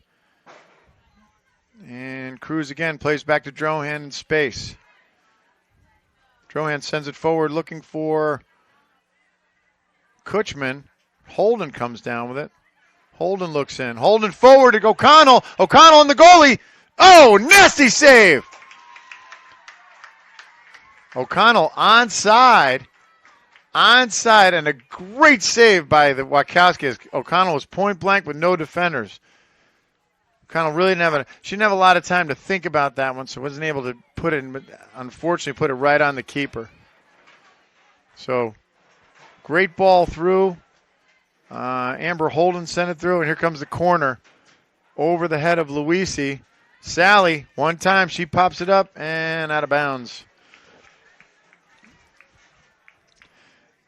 And Cruz again plays back to Drohan in space. Drohan sends it forward looking for Kutchman. Holden comes down with it. Holden looks in. Holden forward to O'Connell. O'Connell on the goalie. Oh, nasty save. O'Connell onside. Onside, and a great save by the Wachowskis. O'Connell was point blank with no defenders. O'Connell really she didn't have a lot of time to think about that one, so wasn't able to put it in, but unfortunately put it right on the keeper. So, great ball through. Amber Holden sent it through, and here comes the corner over the head of Luisi. Sally, one time, she pops it up and out of bounds.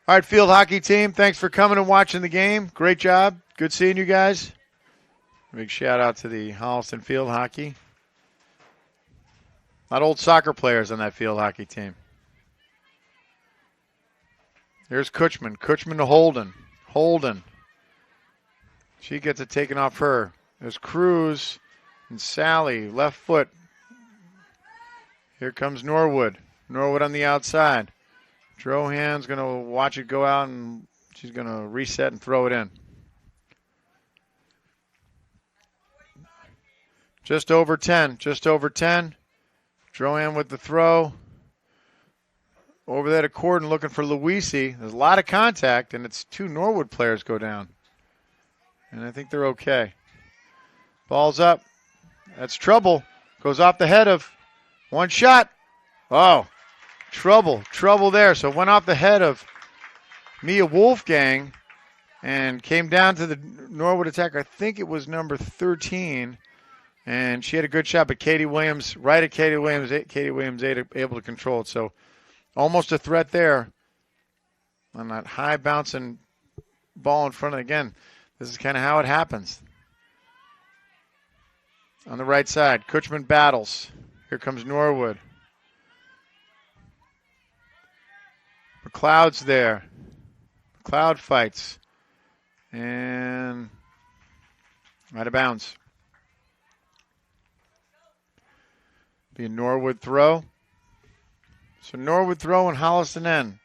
All right, field hockey team, thanks for coming and watching the game. Great job. Good seeing you guys. Big shout out to the Holliston field hockey. A lot of old soccer players on that field hockey team. Here's Kutchman. Kutchman to Holden. Holden. She gets it taken off her. There's Cruz and Sally, left foot. Here comes Norwood. Norwood on the outside. Drohan's going to watch it go out, and she's going to reset and throw it in. Just over 10. Just over 10. Drohan with the throw. Over there to Corden looking for Luisi. There's a lot of contact, and it's two Norwood players go down. And I think they're okay. Ball's up. That's trouble. Goes off the head of one shot. Oh, trouble there. So it went off the head of Mia Wolfgang and came down to the Norwood attacker. I think it was number 13. And she had a good shot, but Katie Williams, right at Katie Williams, able to control it. So almost a threat there on that high bouncing ball in front of, again, this is kind of how it happens. On the right side, Kutchman battles. Here comes Norwood. McLeod's there. McLeod fights. And out of bounds. Be a Norwood throw. So Norwood throw and Holliston end.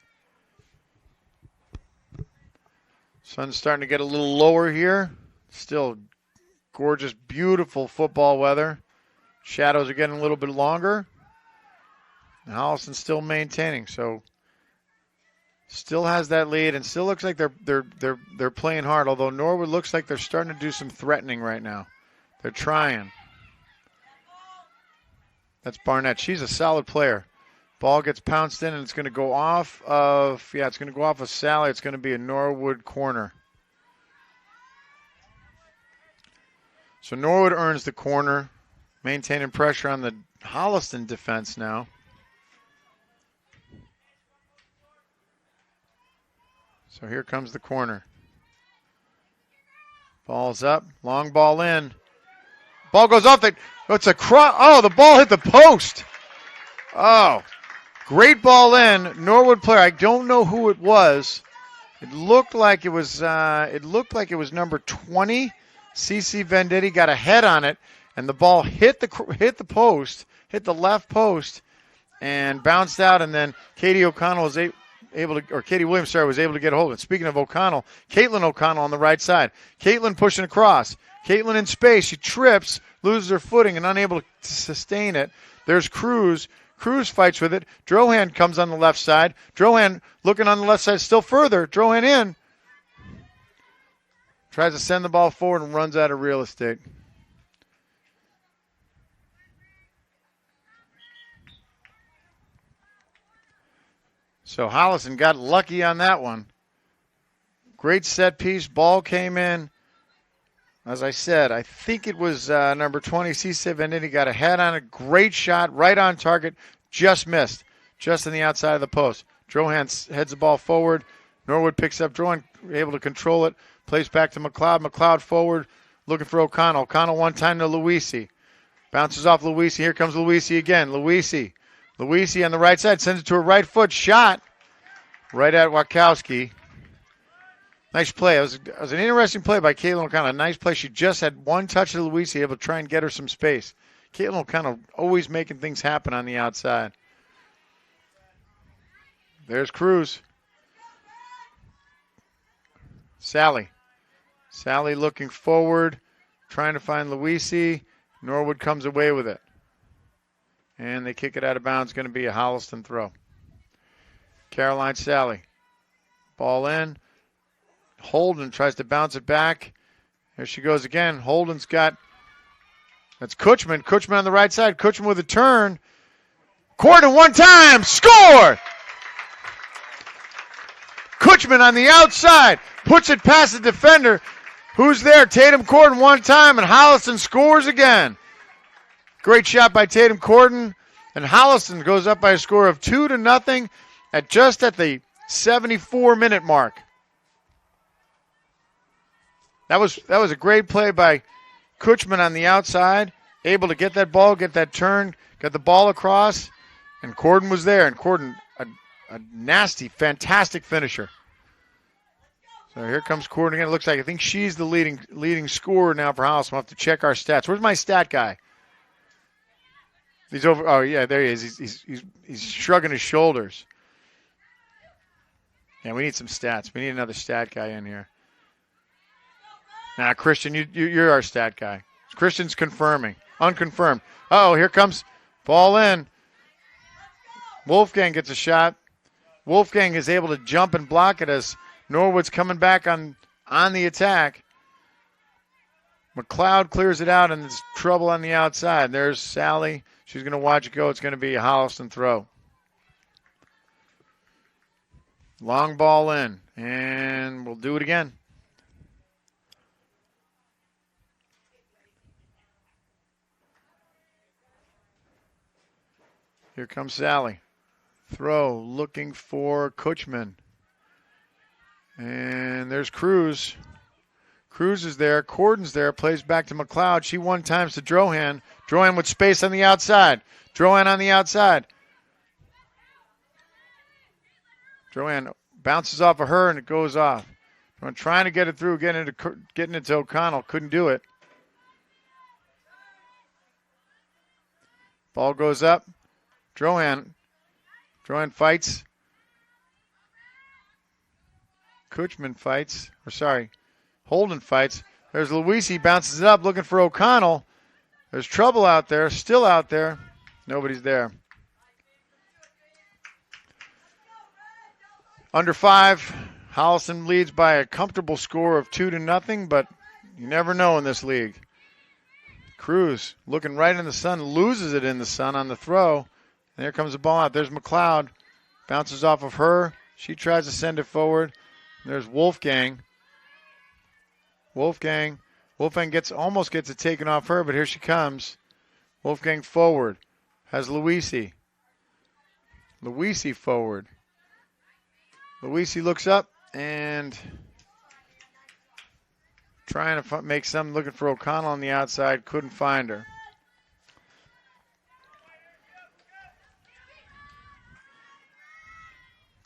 Sun's starting to get a little lower here. Still gorgeous, beautiful football weather. Shadows are getting a little bit longer. And Holliston's still maintaining. So still has that lead and still looks like they're playing hard. Although Norwood looks like they're starting to do some threatening right now. They're trying. That's Barnett. She's a solid player. Ball gets pounced in, and it's going to go off of, it's going to go off of Sally. It's going to be a Norwood corner. So Norwood earns the corner, maintaining pressure on the Holliston defense now. So here comes the corner. Ball's up, long ball in. Ball goes off the, it's a cross. Oh, the ball hit the post. Oh, great ball in. Norwood player. I don't know who it was. It looked like it was. Number 20. CC Venditti got a head on it, and the ball hit the post, hit the left post, and bounced out. And then Katie O'Connell was able to, or Katie Williams, was able to get a hold of it. Speaking of O'Connell, Caitlin O'Connell on the right side. Caitlin pushing across. Caitlin in space. She trips, loses her footing, and unable to sustain it. There's Cruz. Cruz fights with it. Drohan comes on the left side. Drohan looking on the left side still further. Drohan in. Tries to send the ball forward and runs out of real estate. So Holliston got lucky on that one. Great set piece. Ball came in. As I said, I think it was number 20, C. Venditti, got a head on it. Great shot, right on target. Just missed. Just on the outside of the post. Drohan heads the ball forward. Norwood picks up. Drohan able to control it. Plays back to McLeod. McLeod forward, looking for O'Connell. O'Connell one time to Luisi. Bounces off Luisi. Here comes Luisi again. Luisi on the right side. Sends it to her right foot. Shot right at Wachowski. Nice play. It was an interesting play by Caitlin O'Connell. A nice play. She just had one touch of Luisi, able to try and get her some space. Caitlin O'Connell always making things happen on the outside. There's Cruz. Sally looking forward, trying to find Luisi. Norwood comes away with it. And they kick it out of bounds. Going to be a Holliston throw. Caroline Sally. Ball in. Holden tries to bounce it back. There she goes again. Holden's got, that's Kutchman. Kutchman on the right side. Kutchman with a turn. Corden one time. Score! Kutchman on the outside. Puts it past the defender. Who's there? Tatum Corden one time, and Holliston scores again. Great shot by Tatum Corden. And Holliston goes up by a score of 2-0 at the 74-minute mark. That was a great play by Kutchman on the outside, able to get that ball, get that turn, got the ball across, and Corden was there. And Corden, a nasty, fantastic finisher. So here comes Corden again. It looks like I think she's the leading scorer now for Holliston. We'll have to check our stats. Where's my stat guy? He's over. Oh yeah, there he is. He's shrugging his shoulders. Yeah, we need some stats. We need another stat guy in here. Now, Christian, you're our stat guy. Christian's confirming. Unconfirmed. Uh-oh, here comes ball in. Wolfgang gets a shot. Wolfgang is able to jump and block it as Norwood's coming back on the attack. McLeod clears it out, and there's trouble on the outside. There's Sally. She's going to watch it go. It's going to be a Holliston throw. Long ball in, and we'll do it again. Here comes Sally. Throw, looking for Kutchman. And there's Cruz. Cruz is there. Corden's there. Plays back to McLeod. She one times to Drohan. Drohan with space on the outside. Drohan on the outside. Drohan bounces off of her, and it goes off. Drohan trying to get it through, getting it to O'Connell. Couldn't do it. Ball goes up. Drohan fights. Kutchman fights. Holden fights. There's Luisi, bounces it up, looking for O'Connell. There's trouble out there, still out there. Nobody's there. Under 5, Holliston leads by a comfortable score of 2-0, but you never know in this league. Cruz looking right in the sun, loses it in the sun on the throw. And here comes the ball out. There's McLeod. Bounces off of her. She tries to send it forward. There's Wolfgang. Wolfgang almost gets it taken off her, but here she comes. Wolfgang forward. Has Luisi. Luisi forward. Luisi looks up and trying to make something, looking for O'Connell on the outside. Couldn't find her.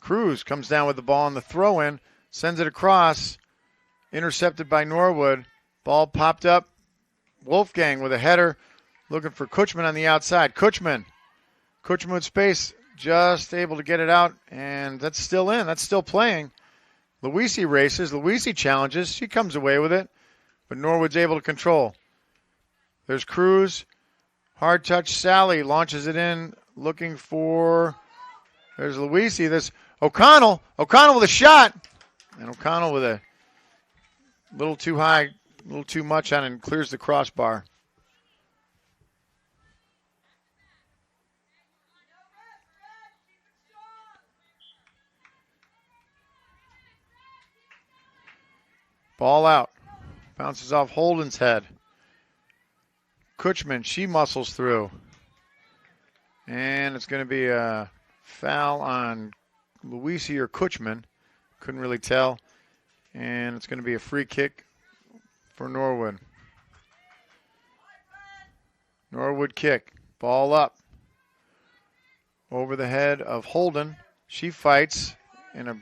Cruz comes down with the ball on the throw-in, sends it across, intercepted by Norwood. Ball popped up. Wolfgang with a header, looking for Kutchman on the outside. Kutchman with space, just able to get it out, and that's still in. That's still playing. Luisi races. Luisi challenges. She comes away with it, but Norwood's able to control. There's Cruz. Hard touch. Sally launches it in, looking for... There's Luisi. There's O'Connell. O'Connell with a shot. And O'Connell with a little too high, a little too much on it, and clears the crossbar. Ball out. Bounces off Holden's head. Kutchman, she muscles through. And it's going to be a foul on Luisi or Kutchman. Couldn't really tell. And it's going to be a free kick for Norwood. Norwood kick. Ball up. Over the head of Holden. She fights in a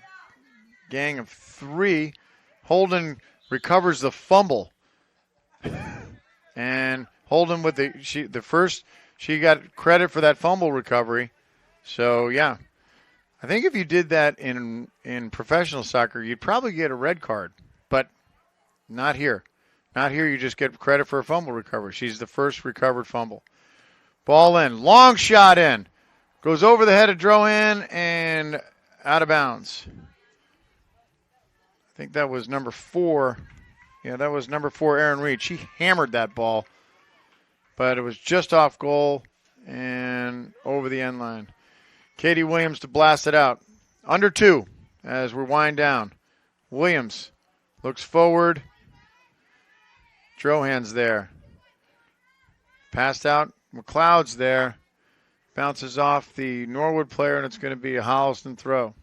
gang of 3. Holden recovers the fumble. And Holden with she got credit for that fumble recovery. So, yeah. I think if you did that in professional soccer, you'd probably get a red card. But not here. Not here, you just get credit for a fumble recovery. She's the first recovered fumble. Ball in. Long shot in. Goes over the head of Drohan and out of bounds. I think that was number 4. Yeah, that was number 4, Aaron Reed. She hammered that ball. But it was just off goal and over the end line. Katie Williams to blast it out. Under 2 as we wind down. Williams looks forward. Drohan's there. Passed out. McLeod's there. Bounces off the Norwood player, and it's going to be a Holliston throw.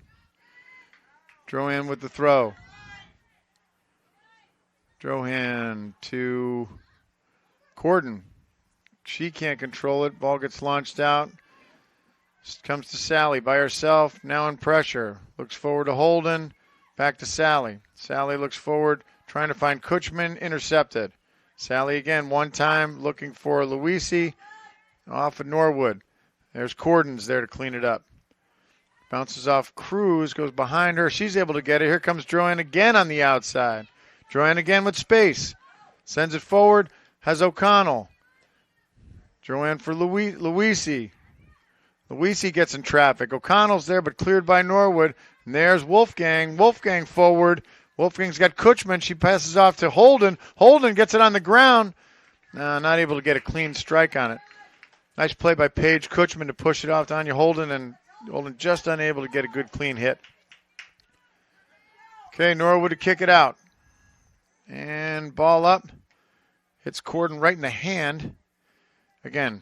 Drohan with the throw. Drohan to Corden. She can't control it. Ball gets launched out. Comes to Sally by herself. Now in pressure. Looks forward to Holden. Back to Sally. Sally looks forward, trying to find Kutchman. Intercepted. Sally again, one time, looking for Luisi. Off of Norwood. There's Corden's there to clean it up. Bounces off Cruz, goes behind her. She's able to get it. Here comes Drohan again on the outside. Drohan again with space. Sends it forward. Has O'Connell. Drohan for Luisi. Luisi gets in traffic. O'Connell's there, but cleared by Norwood. And there's Wolfgang. Wolfgang forward. Wolfgang's got Kutchman. She passes off to Holden. Holden gets it on the ground. Not able to get a clean strike on it. Nice play by Paige Kutchman to push it off to Anya Holden, and Holden just unable to get a good clean hit. Okay, Norwood to kick it out. And ball up. Hits Corden right in the hand. Again,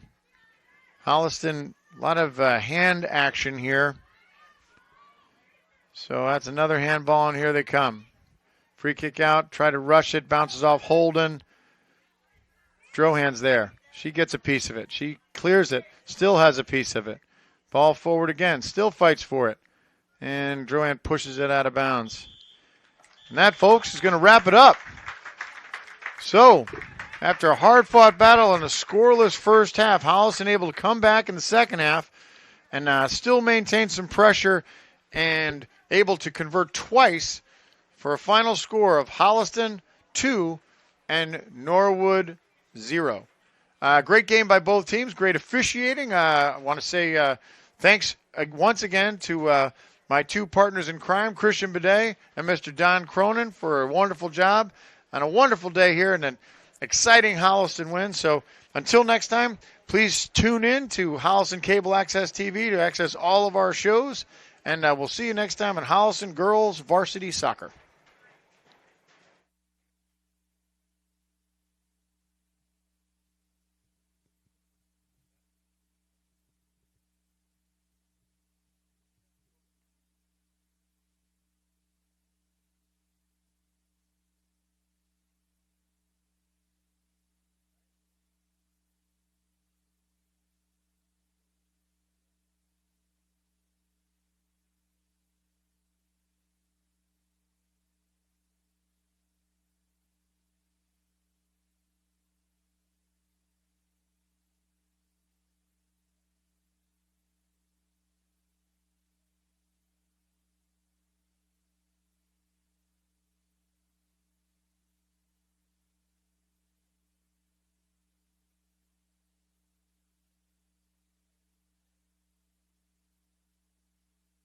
Holliston, a lot of hand action here. So that's another handball, and here they come. Free kick out, try to rush it, bounces off Holden. Drohan's there. She gets a piece of it. She clears it, still has a piece of it. Ball forward again, still fights for it. And Drohan pushes it out of bounds. And that, folks, is going to wrap it up. So, after a hard-fought battle and a scoreless first half, Holliston able to come back in the second half and still maintain some pressure and able to convert twice for a final score of Holliston 2 and Norwood 0. Great game by both teams. Great officiating. I want to say thanks once again to my 2 partners in crime, Christian Bidet and Mr. Don Cronin, for a wonderful job on a wonderful day here and an exciting Holliston win. So until next time, please tune in to Holliston Cable Access TV to access all of our shows. And we'll see you next time on Holliston Girls Varsity Soccer.